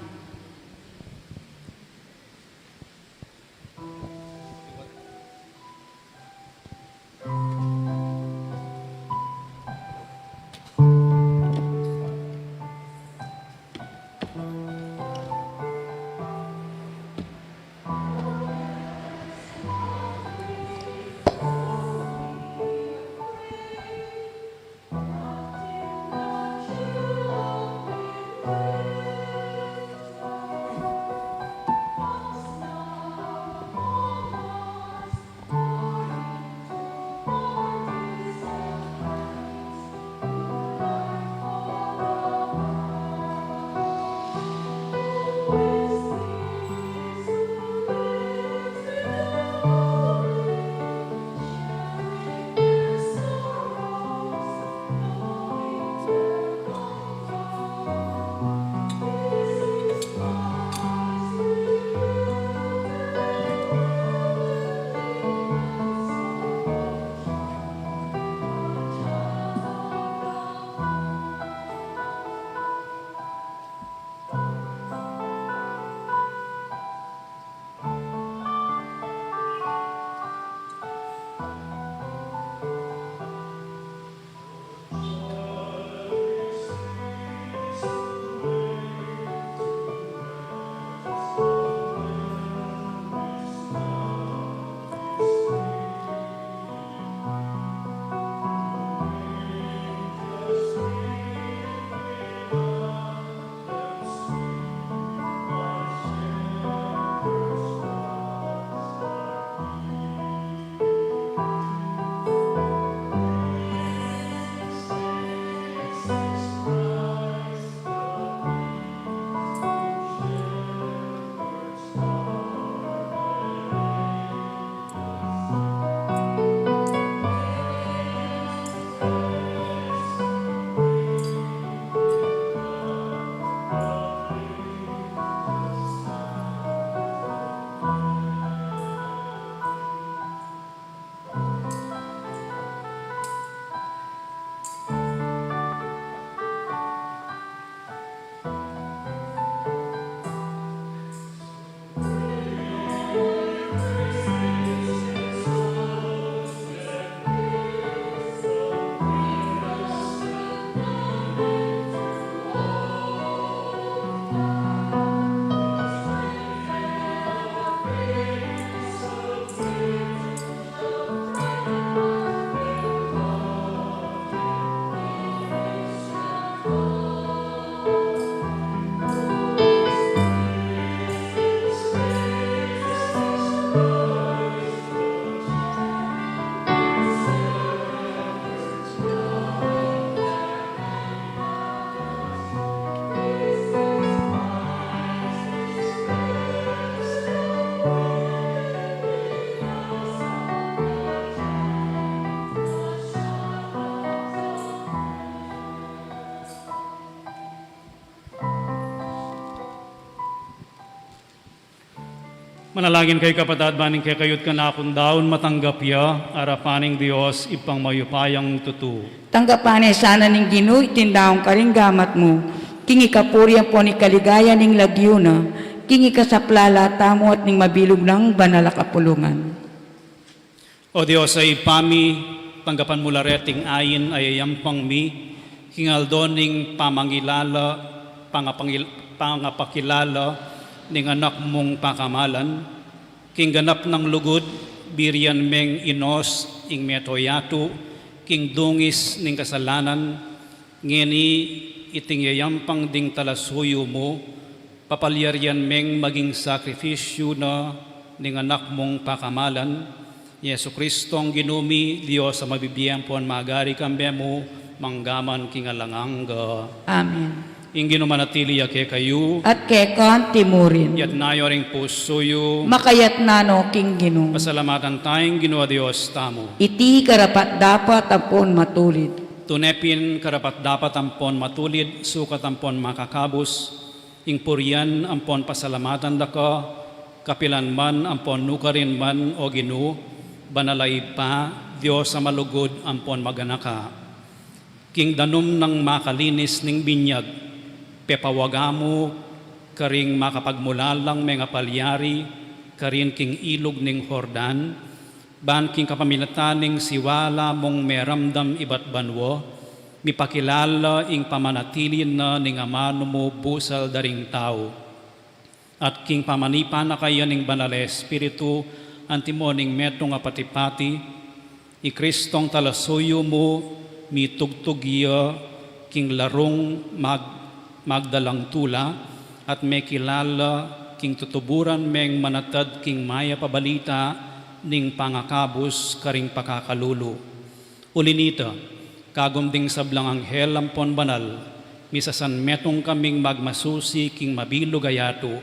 Manalangin kay kapatad maning kay kayot ka na akong daon matanggap ya, arapaning Dios ipang mayupayang tutu.
Tanggapan sana ning Ginoo itindaong karing gamat mo. Kingi kapuriyan po ni kaligaya ning lagyo na. Kingi ka sa plala tamo at ning mabilog ng banal kapulungan.
O Dios ay pami, tanggapan mula reting ayin ay ayampang mi, hingaldoning pamangilala, pangapakilala, ning anak mong pakamalan, king ganap ng lugod, birian meng inos, ing metoyato, king dungis ning kasalanan, ngeni iting yayampang ding talasuyo mo, papalyaryan meng maging sakrifisyo na ning anak mong pakamalan, Yesu Kristong ginumi, Diyos sa mabibiyang puan magari kambe mo, manggaman kingalanganga.
Amen.
Ingin manatili ya kay kayo,
At kekan timurin.
yat nayo ring pusoyo,
Makayat nano king Ginoo.
pasalamatan tayong ginawa Diyos tamo.
Iti karapat dapat apon matulid.
Tunepin karapat dapat ampon matulid, sukat ampon makakabus, ing purian ampon pasalamatan daka, kapilan man ampon nukarin man o Ginoo, banalay pa, Diyos sa malugod ampon maganaka. King danum ng makalinis ning binyag, pepawagamo karing makapagmulalang mga palyari, karin king ilog ning Hordan, ban king kapamilataning siwala mong meramdam ibat banwo, mipakilala ing pamanatilin na ning amano mo busal daring tao. At king pamanipan na kaya ning banal Espiritu, antimo ning metong apatipati, i Kristong talasuyo mo, mitugtugya, king larong magdalang tula, at may kilala, king tutuburan meng manatad, king maya pabalita, ning pangakabos, karing pakakalulu. Ulinita, kagumding sablang anghel ampon banal, misasan metong kaming magmasusi, king mabilo gayato,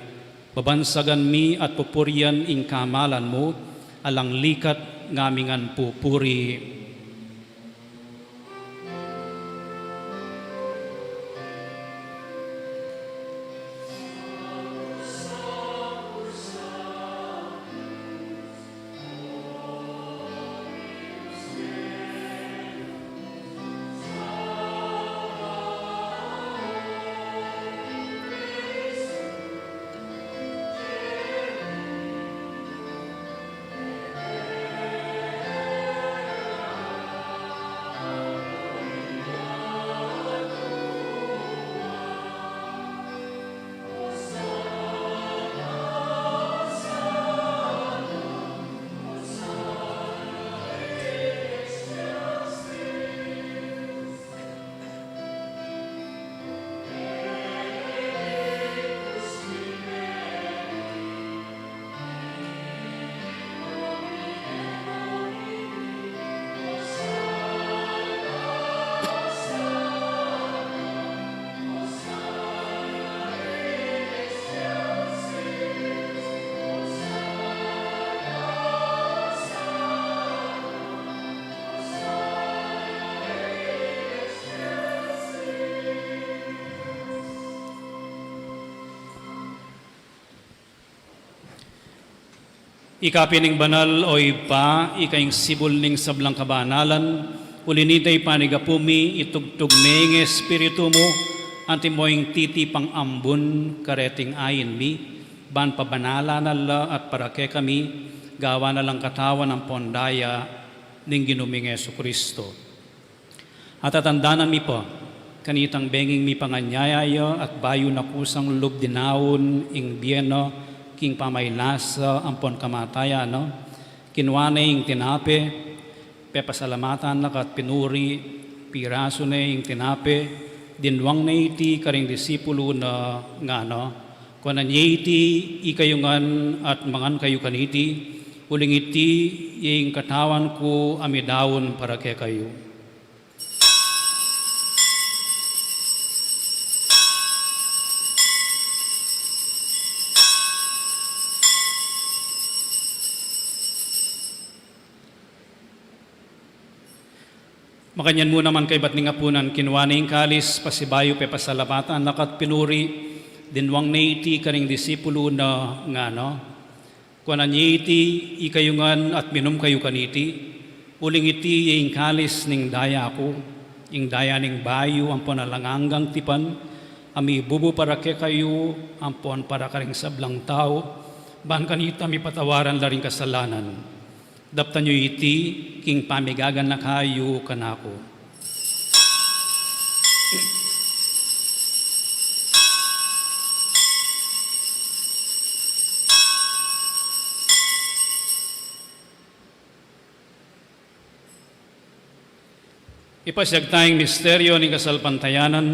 babansagan mi at pupurian ing kamalan mo, alang likat ngamingan pupuri. Ikapining banal o ipa, ikaing sibol ning sablang kabanalan, ulinitay panigapumi, itugtog ning espiritu mo, antimoing titi pang ambun, kareting ayin mi, ban pabanala nala at parake kami, gawa na lang katawan ng pondaya, ning ginuming Yesu Kristo. At atandanan mi po, kanitang benging mi panganyayaya at bayo na kusang lubdinaon ing bieno, king pamaylasa ampon kamataya, no? Kinwane ing tinape, pepasalamatan nakat pinuri, piraso na ing tinape, dinwang na iti karing disipulo na nga, no? Kunan niya iti ikayungan at mangan kayo kaniti, Uling iti yung katawan ko amidawon para kay kayo. Makanyan mo naman kay ba't nga punan kinuwaning kalis pasibayo pe pasalamatan nakat pinuri dinwang naiti kaning disipulo na nga no. Kuanan iti ikayungan at minum kayo kaniti. Uling iti yung kalis ning daya ko, yung daya ning bayo ampon alangangang tipan, ami bubu para ke kayo ampon para karing sablang tao, ban kanita mi patawaran laring kasalanan. Daptan nyo iti, king pamigagan na kayo kanako. Ipasyag tayong misteryo ng kasalpantayanan.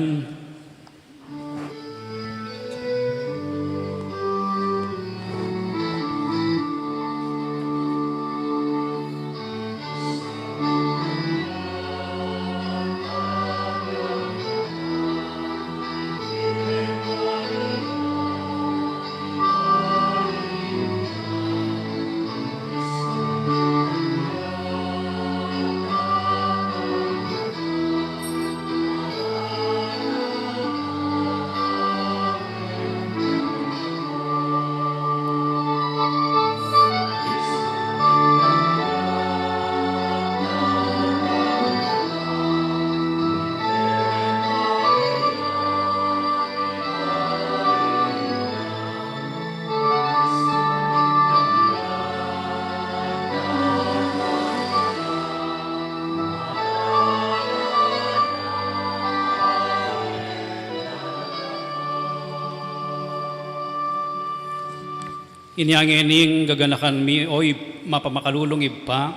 Inyangin gaganakan mi oy mapamakalulong ipa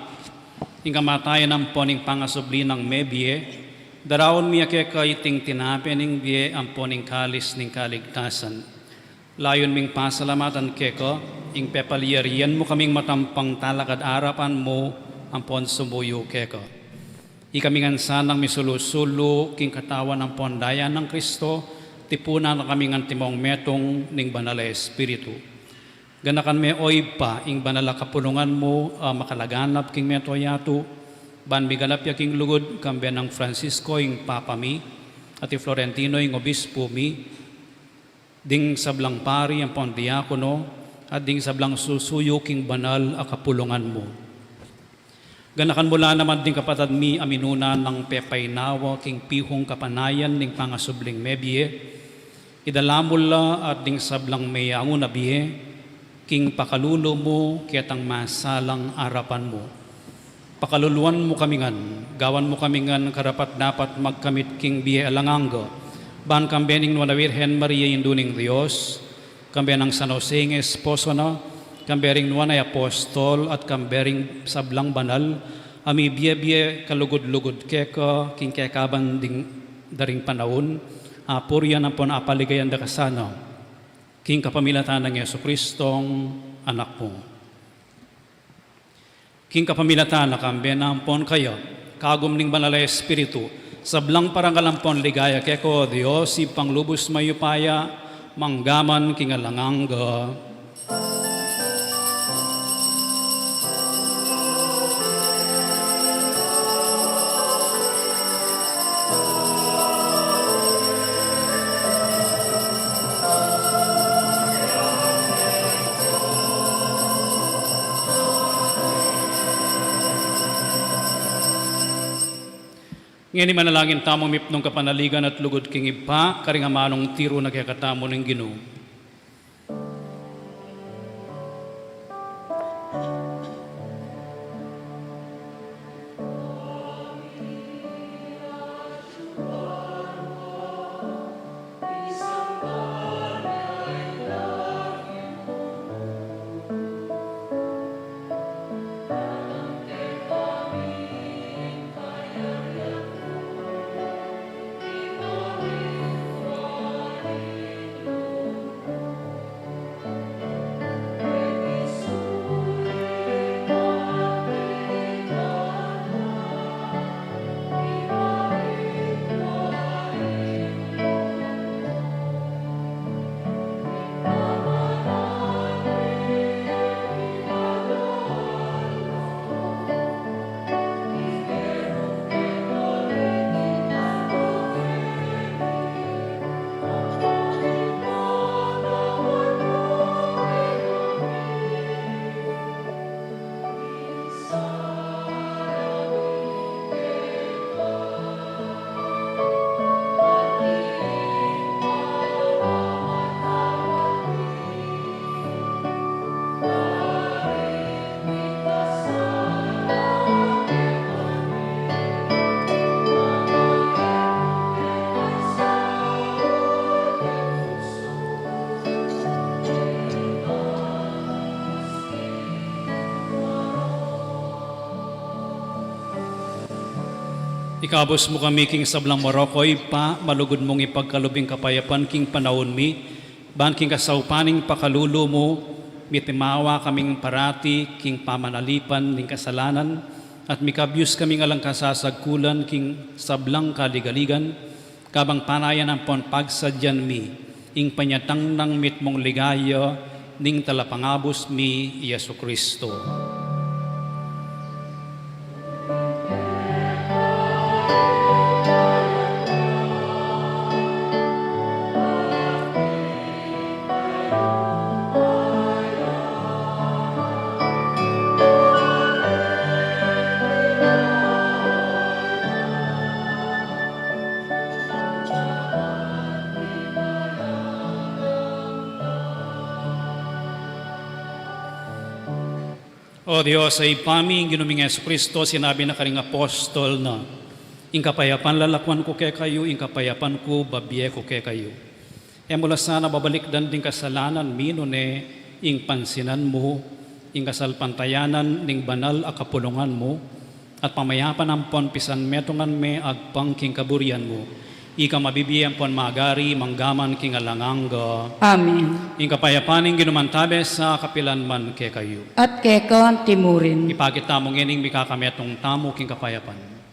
ing kamatayan ng poning pangasubli ng mebie darawon mi ake kaiting tinape ning bie ang poning kalis ning kaligtasan layon ming pasalamatan keko ing pepaliyarian mo kaming matampang talakad arapan mo ang pon sumuyo keko ikamingan sanang misulusulo king katawan ng pondayan ng Kristo tipunan na kaming antimong metong ning banal na espiritu. Ganakan me oy pa ing banala kapulungan mo makalaganap king meto yato ban bigalap ya king lugod kambe ng Francisco ing papa mi at Florentino ing obispo mi ding sablang pari ang pondiakono at ding sablang susuyo king banal a kapulungan mo. Ganakan mula naman ding kapatad mi aminuna ng pepaynawa king pihong kapanayan ning pangasubling mebie idalamula at ding sablang mayango na biye king pakalulo mo kitang masalang arapan mo. Pakaluluan mo kamingan, gawan mo kamingan karapat dapat magkamit king biye alanganga. Ban kambening nwa na Virgen Maria induning Diyos, kambenang San Jose ng esposo na, kambering nwa na apostol at kambering sablang banal, ami biye-biye kalugod-lugod keka, king kekaban ding daring panahon, apuryan ang pon apaligayan da kasana. King kapamilatan ng Yesu Kristong anak mo. King kapamilatan na kambenampon kayo, kagum ning banal na espiritu, sablang parangalampon ligaya keko Dios, si panglubos mayupaya, manggaman king alanganga. Ngayon manalangin tamong mipnong kapanaligan at lugod king ipa, karing amanong tiro na kayakatamo ng Ginoo. Ikabos mo kami king sablang Morokoy pa, malugod mong ipagkalubing kapayapan king panahon mi, ban king kasaupaning pakalulo mo, mitimawa kaming parati king pamanalipan ning kasalanan, at mikabyus kaming alang kasasagkulan king sablang kaligaligan, kabang panayan ang pagsadyan mi, ing panyatang ng mitmong ligaya, ning talapangabos mi, Yesu Kristo. O Diyos, ay paming ginuming Yesu Kristo, sinabi na karing apostol na, ing kapayapan lalakwan ko kay kayo, ing kapayapan ko babiye ko kay kayo. E mula sana babalik dan ding kasalanan, minone, ing pansinan mo, ing kasalpantayanan, ning banal a kapulungan mo, at pamayapan ang pisan metongan me agpang king kaburian mo. Ika mabibiyan pon magari, manggaman king alanganga.
Amen.
Ing kapayapaning ginumantabe sa kapilan man kay kayo.
At kekon timurin.
Ipakita mong ining mikakametong tamo king kapayapan.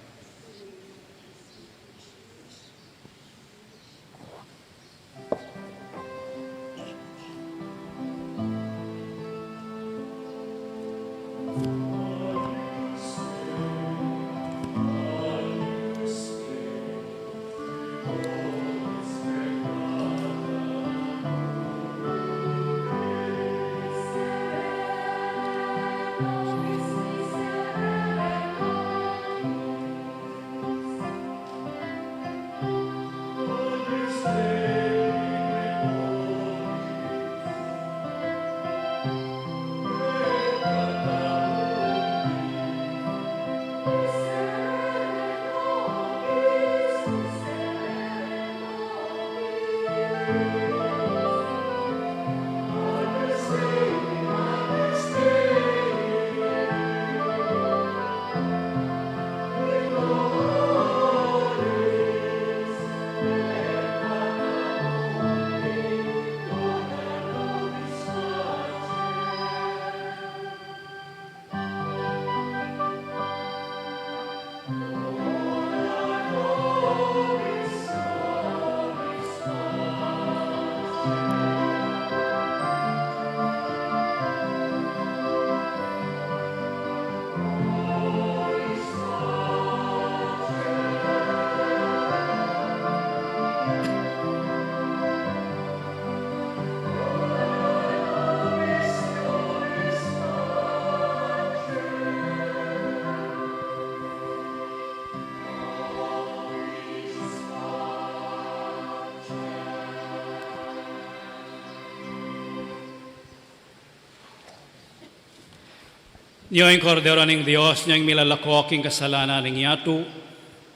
Niyo'y kordero ng Diyos, niyang milalako king kasalanan ng yato,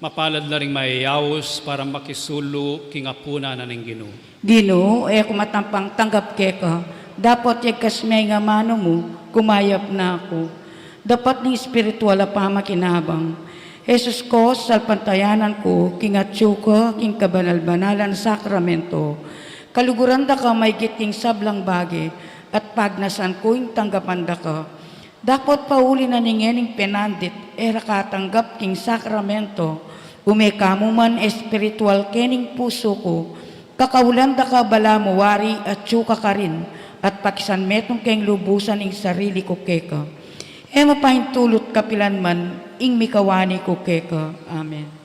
mapalad na ring maiyawos para makisulo king apuna na ng Ginoo.
Ginoo, kumatampang tanggap keka. Dapat yagkas may nga mano mo, kumayap na ako. Dapat ng espiritual a pamakinabang. Jesus ko, salpantayanan ko, king atsuko, king kabanal-banalan sakramento. Kaluguran da ka may giting sablang bagi, at pagnasan ko yung tanggapan da ka. Dapat pauli na ningening penandit, era katanggap king sakramento, umekamo man espiritual kening puso ko, kakaulan da ka bala mo wari at tsuka ka rin, at pakisan metong keng lubusan ing sarili ko keka. Mapahintulot kapilan man, ing mikawani ko keka. Amen.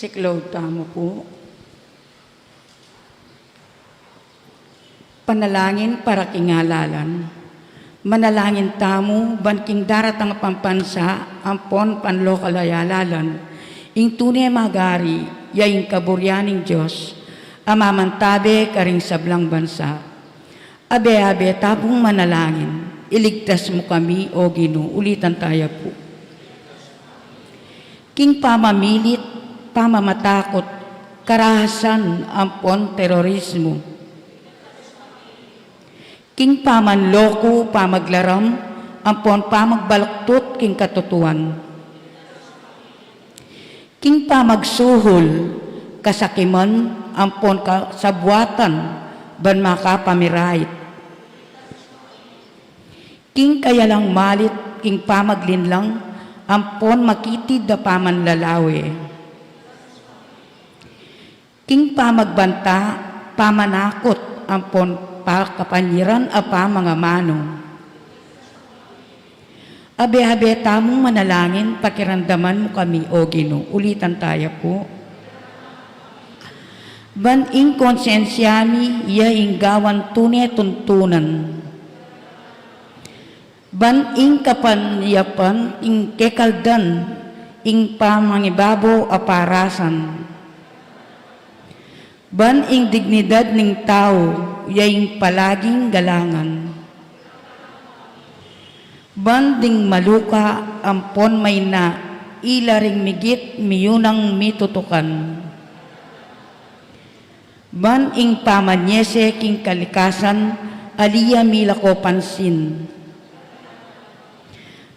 Siklaw tamo po. Panalangin para kingalalan. Manalangin tamo, banking daratang pampansa, ampon panlokalayalalan. Ing tunay magari, yaing kaburyaning Diyos, amamantabe karing sablang bansa. Abe-abe tabong manalangin, iligtas mo kami, O Ginoo, ulitan tayo po. King pamamilit, pamamatakot, karahasan, ampon terorismo. King pamanloko, pamaglaram, ampon pamagbalaktot, king katutuan. King pamagsuhol, kasakiman, ampon kasabwatan, ban makapamirait. King kayalang malit, king pamaglinlang, ampon makitid da pamanlalawi. King pamagbanta, pamanakot, ampon pakapanyiran apa mga manong. Abe-abe tamong manalangin, pakiramdaman mo kami, O Ginoo. Ulitan tayo po. Ban-ing konsensyami, yaing gawan tunay tuntunan. Ban-ing kapanyapan, ing kekaldan, ing pamangibabo aparasan. Ban-ing dignidad ning tao, yaing palaging galangan. Banding maluka, ampon may na, ilaring migit, miyunang mitutukan. Ban-ing pamanyese, king kalikasan, aliya milako pansin.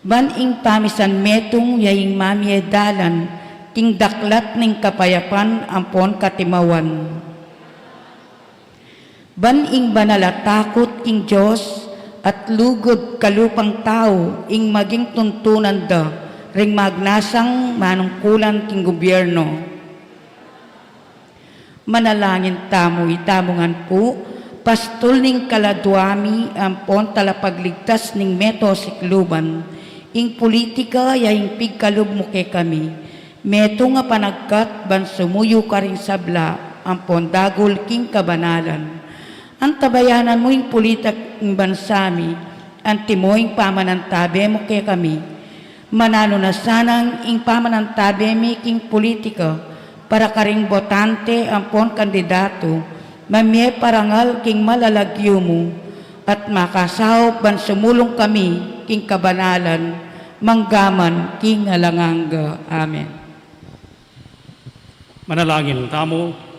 Ban-ing pamisan metong, yaing mamiedalan, king daklat ning kapayapan, ampon katimawan. Ban-ing banalatakot, king Diyos, at lugod kalupang tao, ing maging tuntunan da, ring magnasang manungkulan king gobyerno. Manalangin tamo, itamongan po, pastol ning kaladwami, ampon talapagligtas ning meto sikluban, ing politika, yaing pigkalub mo ke kami, meto nga panagkat, ban sumuyo ka ring sabla, ampon dagol king kabanalan. Ang tabayanan mo yung politak ng bansami, ang timoing pamanantabe mo kay kami. Manano na sanang ing pamanantabe mi king politika, para karing botante ampon kandidato, mamye parangal king malalagyo mo, at makasaw ban sumulong kami king kabanalan, manggaman king alanganga. Amen.
Manalangin tamo.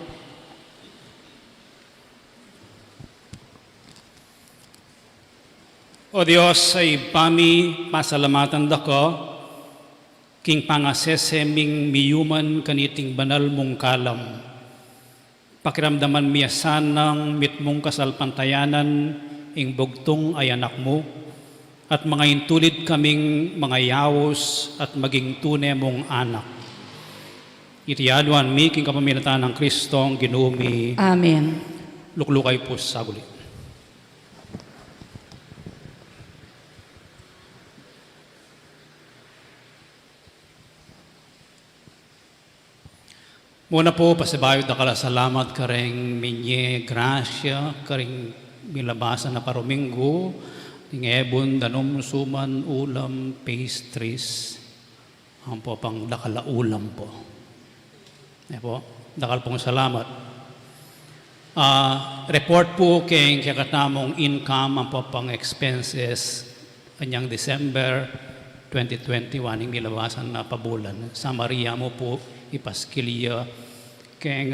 O Diyos, ay pami pasalamatan dako, king pangaseseming miyuman kaniting banal mong kalam. Pakiramdaman miyasan ng mitmong kasalpantayanan, ing bugtong ay anak mo, at mga intulid kaming mga yawos at maging tunay mong anak. Itiyaduan mi king kapamilatan ng Kristong Ginumi.
Amen.
Luklukay po sa gulit. Muna po, pasibayo da kala salamat karing minye grasya, karing milabasan na parominggo, ning ebon, danom, suman, ulam, pastries, ang po pang dakala ulam po. Po, dakal pong salamat. Report po kay kakatamong income, ang po pang expenses, kanyang December 2021, ning milabasan na pabulan. Sa Maria mo po, ipaskilya kay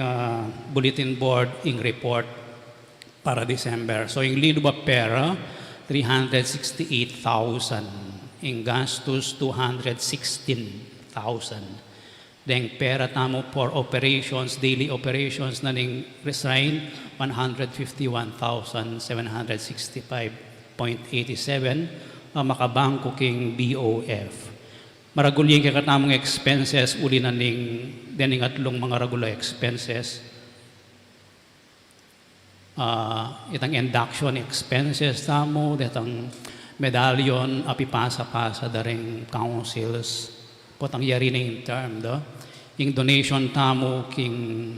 bulletin board ing report para December. So yung lido ba pera, 368,000. Ing gastos, 216,000. Deng pera tamo for operations, daily operations na ning resign, 151,765.87 makabangko king BOF. Maraguling kakatamong expenses uli na ning dening atlong mga regular expenses. Itang induction expenses tamo, itang medallion, apipasa-pasa daring councils, potang yari na in term do. yung donation tamo king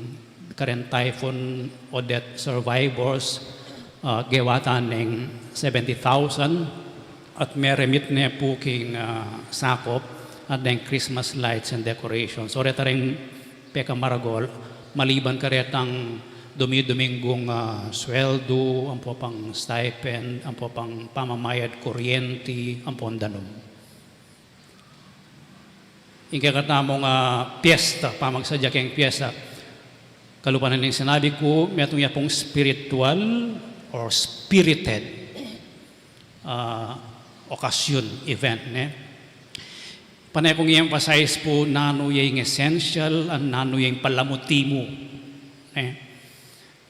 current typhoon Odette survivors gewatan ng 70,000 at may remit na po king sakop at ng Christmas lights and decorations. So reta rin peka maragol, maliban ka retang dumi-dominggong sweldo, ang po pang stipend, ang po pang pamamayad kuryente, ang po ang danom. Ikatamong piyesta, pamagsadya kayong piyesta. Kalupanan ng sinabi ko, may itong pong spiritual or spirited okasyon, event. Panay kong i-emphasize po nano yung essential at nano yung palamuti mo.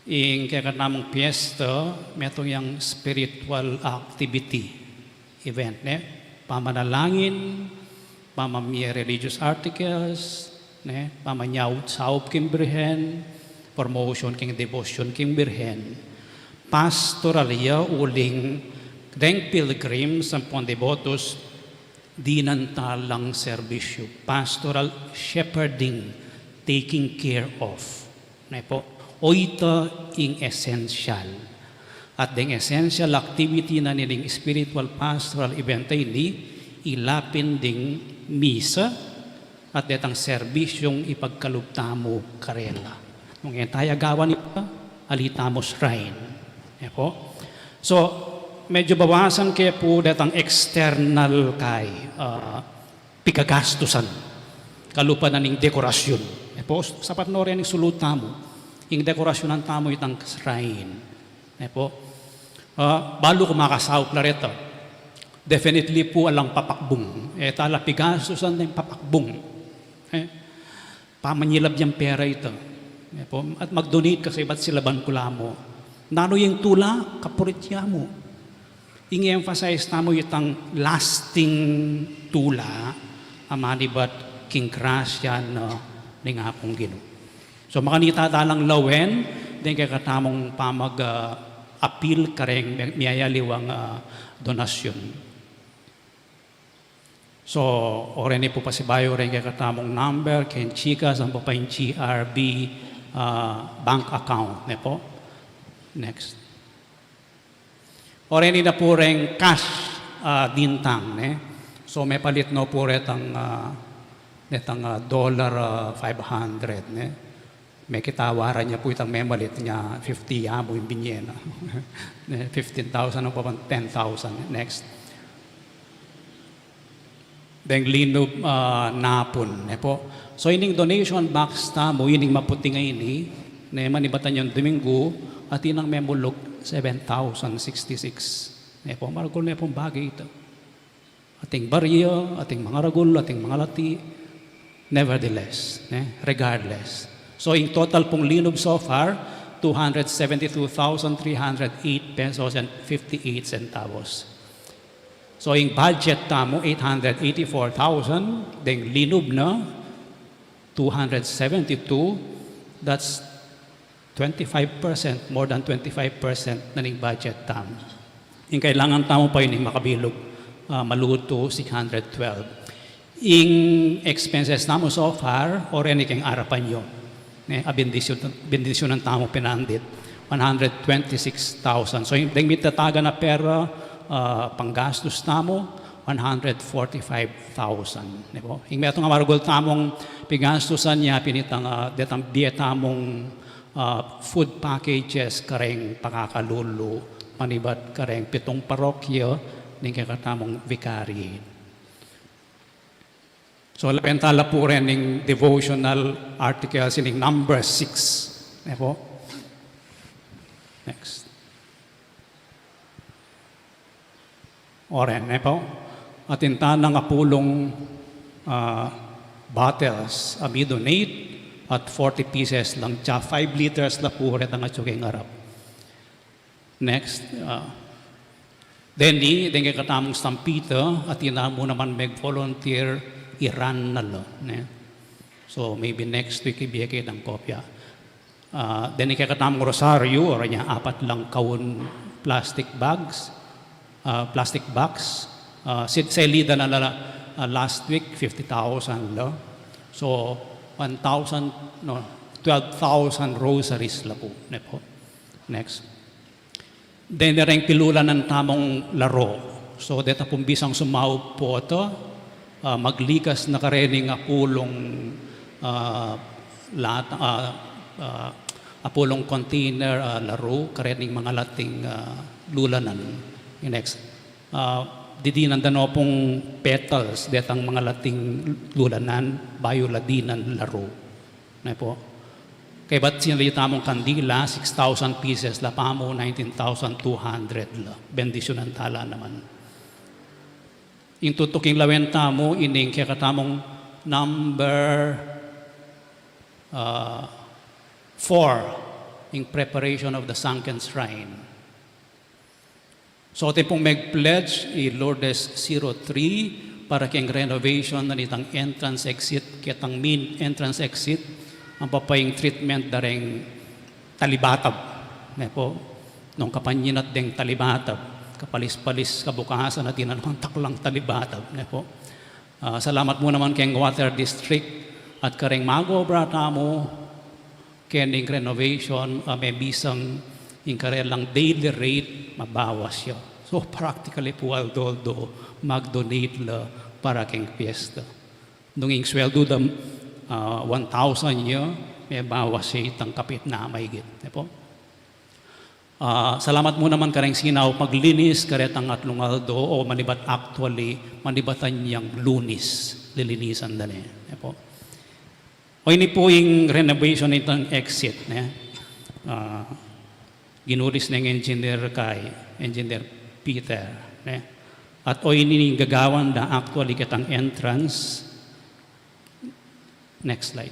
Yung kakatamong piyesta, may itong yung spiritual activity event. Pamanalangin, pamamia religious articles, pamanyaw saop king birhen, promotion king devotion king birhen, pastoralya uling deng pilgrims ang pong devotos, dinantalang serbisyo, pastoral shepherding, taking care of. Oita ing essential. At deng essential activity na niling spiritual pastoral event ini, ilapin ding misa at detang serbisyong ipagkaluptamo karela. Nung entayagawan ito, alitamo shrine. So, medyo bawasan kaya po detang external kay pikagastusan. Kalupa na ning dekorasyon. Sapat no rin yung sulutamo. Yung dekorasyon ng tamo itang shrine. Balo kumakasawp na rito. Definitely po alang papakbong. Tala pigastusan ng papakbong. Pamanyilab yung pera ito. At mag-donate kasi ba't sila bankulamo. Nano yung tula, kapuritya mo. I-emphasize na mo itang lasting tula, amani ba't king grasya na nga pong gino. So makanita talang lawen, din kaya katamong pamag-appeal kareng miyayaliwang donasyon. So, oreni po pasibayo rin kaya katamong number, kaya chikas, ang po pa yung GRB bank account. Next. Oreni na po rin cash dintang. So, may palit no po retang $500. May kitawaran niya po itang may malit niya 50 amo yung binyena. 15,000 o pa 10,000. Next. Deng linob napon. So ining donation box tamo, ining maputi nga ini, manibatan yung Domingo, at inang memulog 7,066. Maragol na pong bagay ito. Ating barya, ating mga ragol, ating mga lati, nevertheless, regardless. So in total pong linob so far, 272,308 pesos and 58 centavos. So, yung budget tamo, 884,000. Then, linob na, 272. That's 25%, more than 25% na ning budget tamo. Yung kailangan tamo pa yun, makabilog, maluto, 612. Yung expenses tamo so far, or anything arapan nyo. Bendisyon ng tamo pinandit, 126,000. So, yung mitataga na pera, panggastos tamo, 145,000. Yung may itong maragol tamong pigastusan niya, pinitang detang tamong food packages kareng pakakalulu, manibat kareng 7 parokya, ning kakatamong vicary. So, lapentala po rin ng devotional articles in number 6. Next. Oren, at intanang apulong bottles, donate at 40 pieces lang, 5 liters na po rin ang atsuking arap. Next, Denny, kaya katamong stampito, at mo naman mag-volunteer Iran na lo. So, maybe next week ibigay ng kopya. Then, kaya katamong rosaryo, or niya, 4 lang kawon plastic bags, plastic box. Sa lida na last week, 50,000 lo. So, 1,000, no, 12,000 rosaries la po. Ne po. Next. Then rin pilulan ng tamong laro. So deta pong bisang sumaw po ito, maglikas na karening apulong apulong container laro, karening mga lating lulanan. Next. Didinan dano pong petals, detang mga lating lulanan, bioladinan laro. Ne po. Kaya ba't sinalita mong kandila, 6,000 pieces, lapa mo 19,200 la. Bendisyon ng tala naman. Yung tutuking lawenta mo, ining kaya katamong number 4, in preparation of the sunken shrine. So ito pong mag-pledge, Lourdes 03, para kayong renovation na nitang entrance exit, kitang main entrance exit, ang papayang treatment dareng talibatab. Ne po, nung kapanyinat deng talibatab, kapalis-palis kabukasan at tinanong taklang talibatab. Ne po. Salamat mo naman kayong Water District at kareng magobra tamo kening renovation may bisang yung karelang daily rate mabawas siya. So practically po although mag-donate la para kayong piyesta. Nung yung sweldo dam 1,000 niya, may bawas siya itang kapit na maigit. Po? Salamat mo naman kareng sinaw paglinis karetang atlong aldo o manibat actually manibatan niyang lunis lilinisan dali. Po? O ini po yung renovation itang exit. Ginulis ng engineer engineer Peter. At o ini gagawan na actually kitang entrance. Next slide.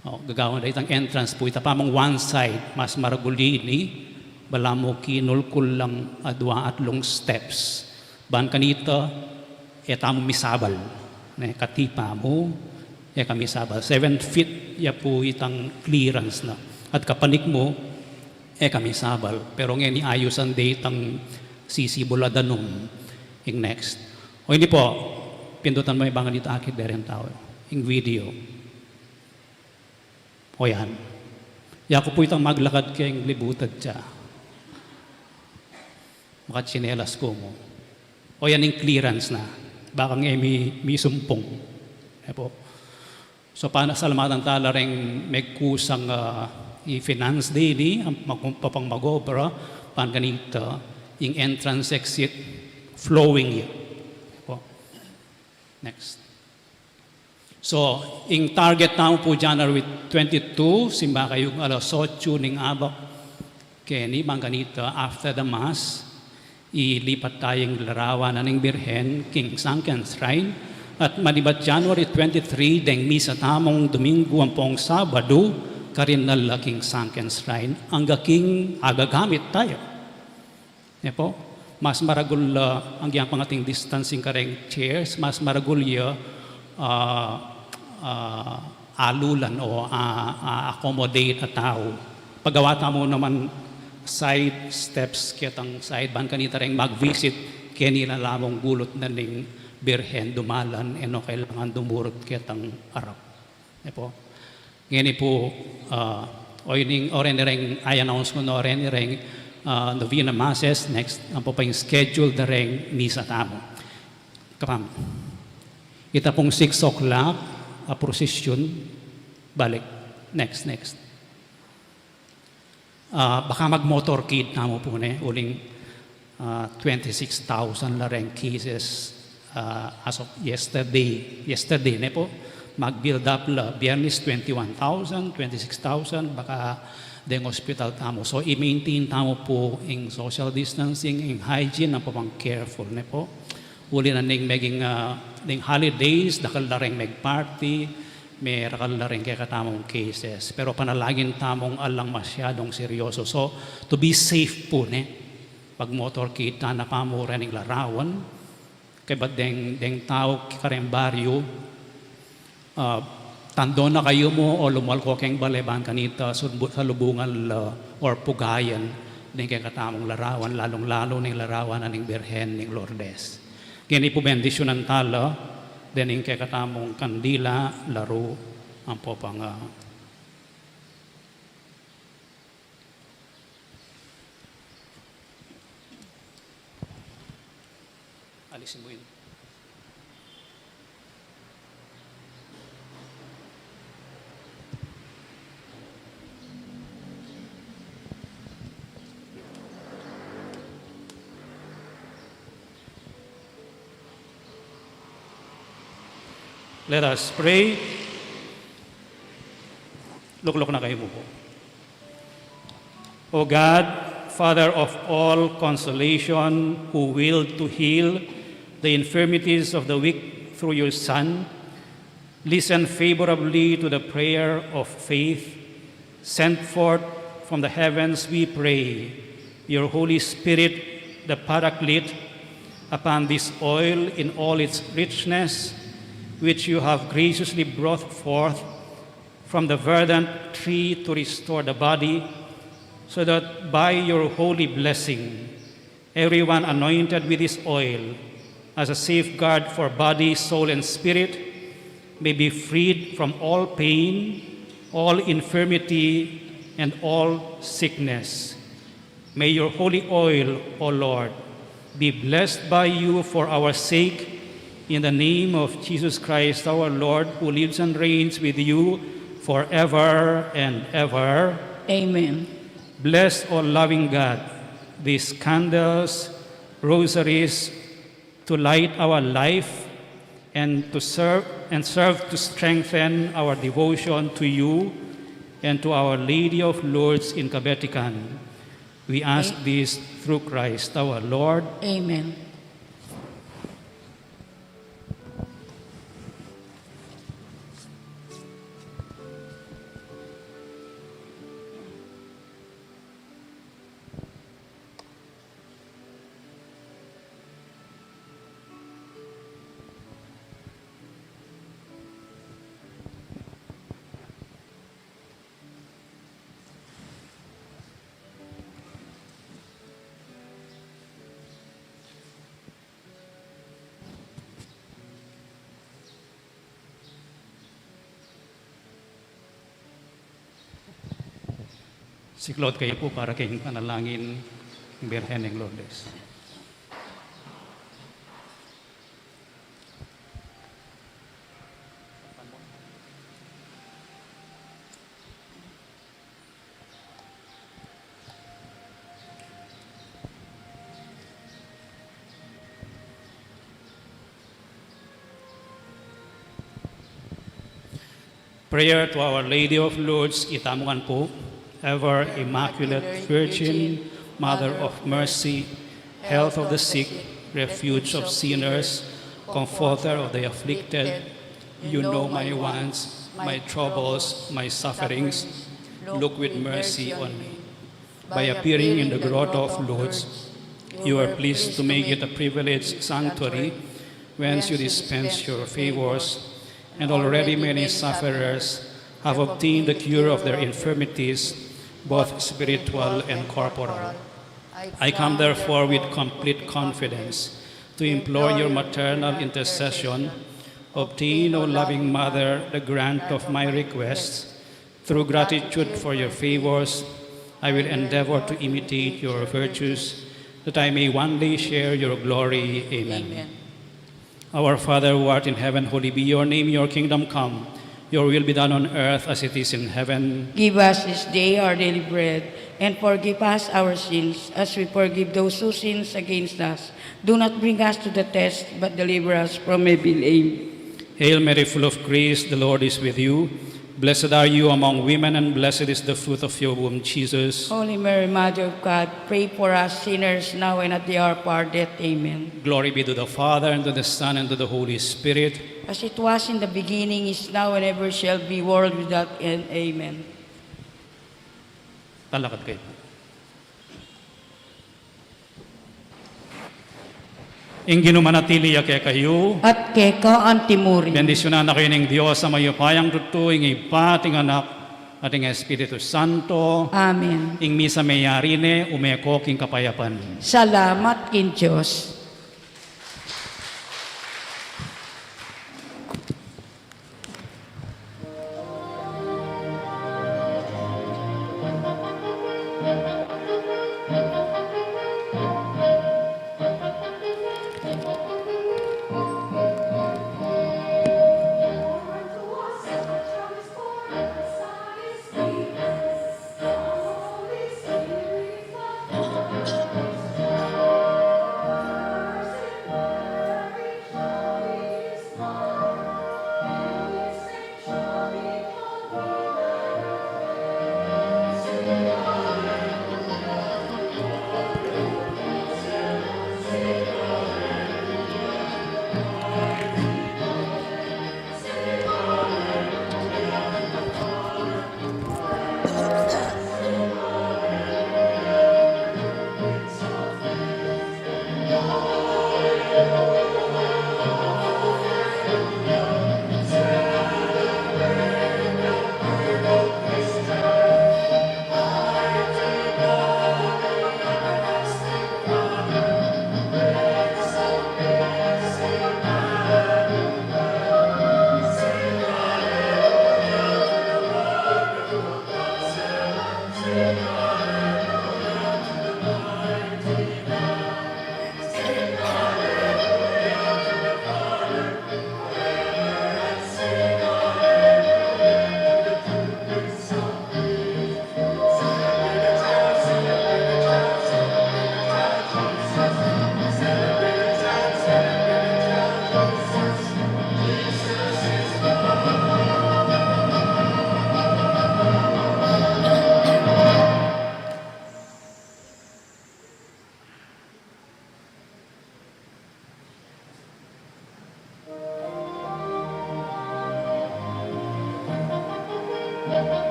Gagawin na itang entrance po. Ita pa mong one side, mas maragulini, bala mo kinulkul lang adwa at long steps. Ban kanito, eta mo misabal. Katipa mo, kami sabal. 7 feet, ya po itang clearance na. At kapanik mo, kami sabal. Pero ngayon ayos ang datang sisibuladanong yung next. O hindi po, pindutan mo yung bangan dito akit deren tao. Yung video. O yan. Yako po itang maglakad kayong libutad siya. Makatsinelas ko mo. O yan yung clearance na. Baka nga may sumpong. Po. So salamatan tala rin may kusang i-finance daily, ang papang magobra, pan ganito, yung entrance exit flowing yun. Po. Next. So, yung target namin po January 22, simba kayong alas 8 ning abak. Kaya bang ganito, after the Mass, ilipat tayong larawan na ng Birhen, King Sunken Shrine. At malibat January 23, deng misa tamong Domingo ang pong Sabado, karin na King Sunken Shrine, ang gaking agagamit tayo. Po, mas maragul ang yang pangating distancing kareng chairs, mas maragul alulan o accommodate at tao. Paggawa mo naman side steps kitang side ban kanita rin mag-visit kaya nila lamang gulot na ning Birhen dumalan eno kailangan dumurot kitang arap. Po. Ngayon po oren ring i-announce ko no oren ring novena masses next ang po pa yung schedule na ring misa tamo. Kapam. Ita pong 6 o'clock a procession, balik. Next. Baka mag-motorcade na mo po uling 26,000 la rin cases as of yesterday. Yesterday na po, mag-build up la, Biyernes 21,000, 26,000, baka deng hospital tamo. So, i-maintain tamo po yung social distancing, yung hygiene, ang pang careful na po. Uli na ning maging ning holidays, dakal na rin mag-party, may rakal na rin kaya katamong cases. Pero panalagin tamong alang masyadong seryoso. So, to be safe po, pag motorcade na napamura ning larawan, kaya ba deng tao karembaryo, tando na kayo mo o lumalko kayong baleban kanita sa lubungan or pugayan, din kaya katamong larawan, lalong-lalo ning larawan na ning Birhen ning Lourdes. Kini po bendisyon ng tala, dening kekatamong kandila, laro, ang popanga. Alisin mo yun. Let us pray. Luklok na kayo mo po. O God, Father of all consolation, who willed to heal the infirmities of the weak through your Son, listen favorably to the prayer of faith. Send forth from the heavens, we pray, your Holy Spirit, the Paraclete, upon this oil in all its richness, which you have graciously brought forth from the verdant tree to restore the body, so that by your holy blessing, everyone anointed with this oil as a safeguard for body, soul, and spirit may be freed from all pain, all infirmity, and all sickness. May your holy oil, O Lord, be blessed by you for our sake, in the name of Jesus Christ our Lord, who lives and reigns with you forever and ever.
Amen.
Bless, O loving God, these candles, rosaries, to light our life and to serve to strengthen our devotion to you and to Our Lady of Lourdes in Kabetikan. We ask this through Christ our Lord.
Amen.
Siklod kayo po para kayong panalangin ng Birhen ng Lourdes. Prayer to Our Lady of Lourdes, itamukan po. Ever Immaculate Virgin, Mother of Mercy, Health of the sick, Refuge of sinners, Comforter of the afflicted, you know my wants, my troubles, my sufferings. Look with mercy on me. By appearing in the grotto of Lourdes, you are pleased to make it a privileged sanctuary whence you dispense your favors, and already many sufferers have obtained the cure of their infirmities, both spiritual and corporal. I come therefore with complete confidence to implore your maternal intercession. Obtain, O loving Mother, the grant of my requests. Through gratitude for your favors, I will endeavor to imitate your virtues, that I may one day share your glory. Amen. Our Father who art in heaven, holy be your name, your kingdom come. Your will be done on earth as it is in heaven.
Give us this day our daily bread, and forgive us our sins, as we forgive those who sin against us. Do not bring us to the test, but deliver us from evil. Amen.
Hail Mary, full of grace, the Lord is with you. Blessed are you among women, and blessed is the fruit of your womb, Jesus.
Holy Mary, Mother of God, pray for us sinners now and at the hour of our death. Amen.
Glory be to the Father, and to the Son, and to the Holy Spirit.
As it was in the beginning, is now, and ever shall be, world without end. Amen.
Talakad kayo. Ingino manatili kaya kayo.
At keka antimuri.
Bendisyonan na kayo ng Diyos sa mayupayang tuto, ing ipating anak, at ing Espiritu Santo.
Amen.
Ing misa mayarine, umeko king kapayapan.
Salamat kin Diyos.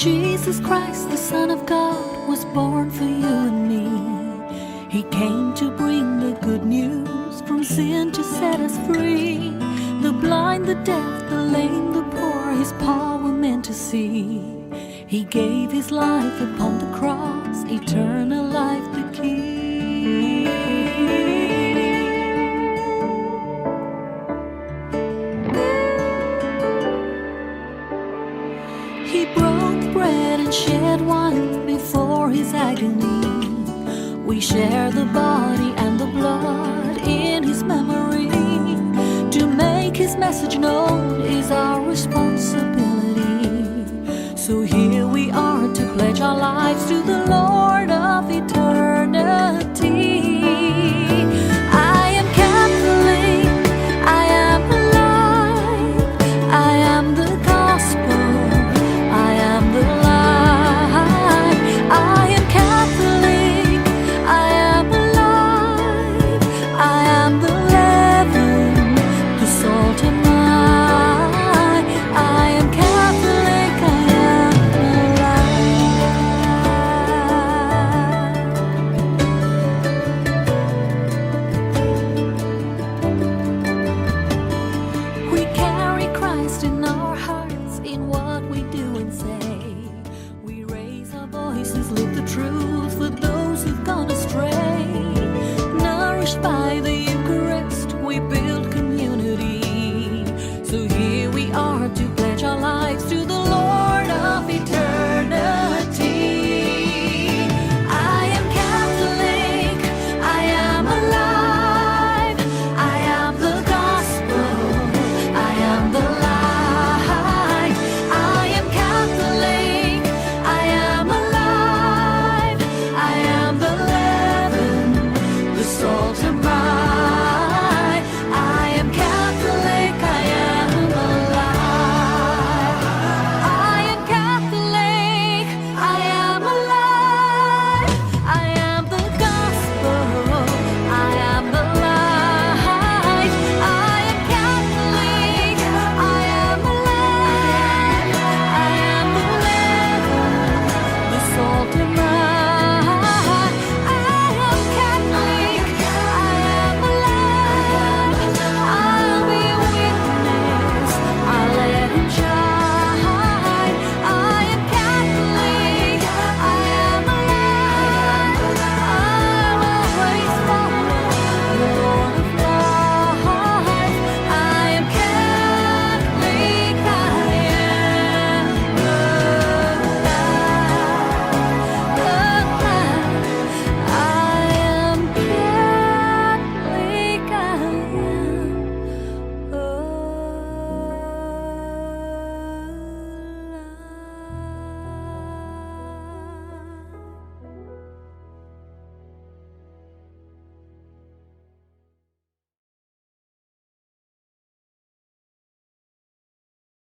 Jesus Christ, the Son of God, was born for you and me. He came to bring the good news, from sin to set us free. The blind, the deaf, the lame, the poor, His power meant to see. He gave His life upon the cross, eternal life the key. He broke bread and shed wine before His agony. We share the body and the blood in His memory. To make His message known is our responsibility. So here we are to pledge our lives to the Lord of eternity.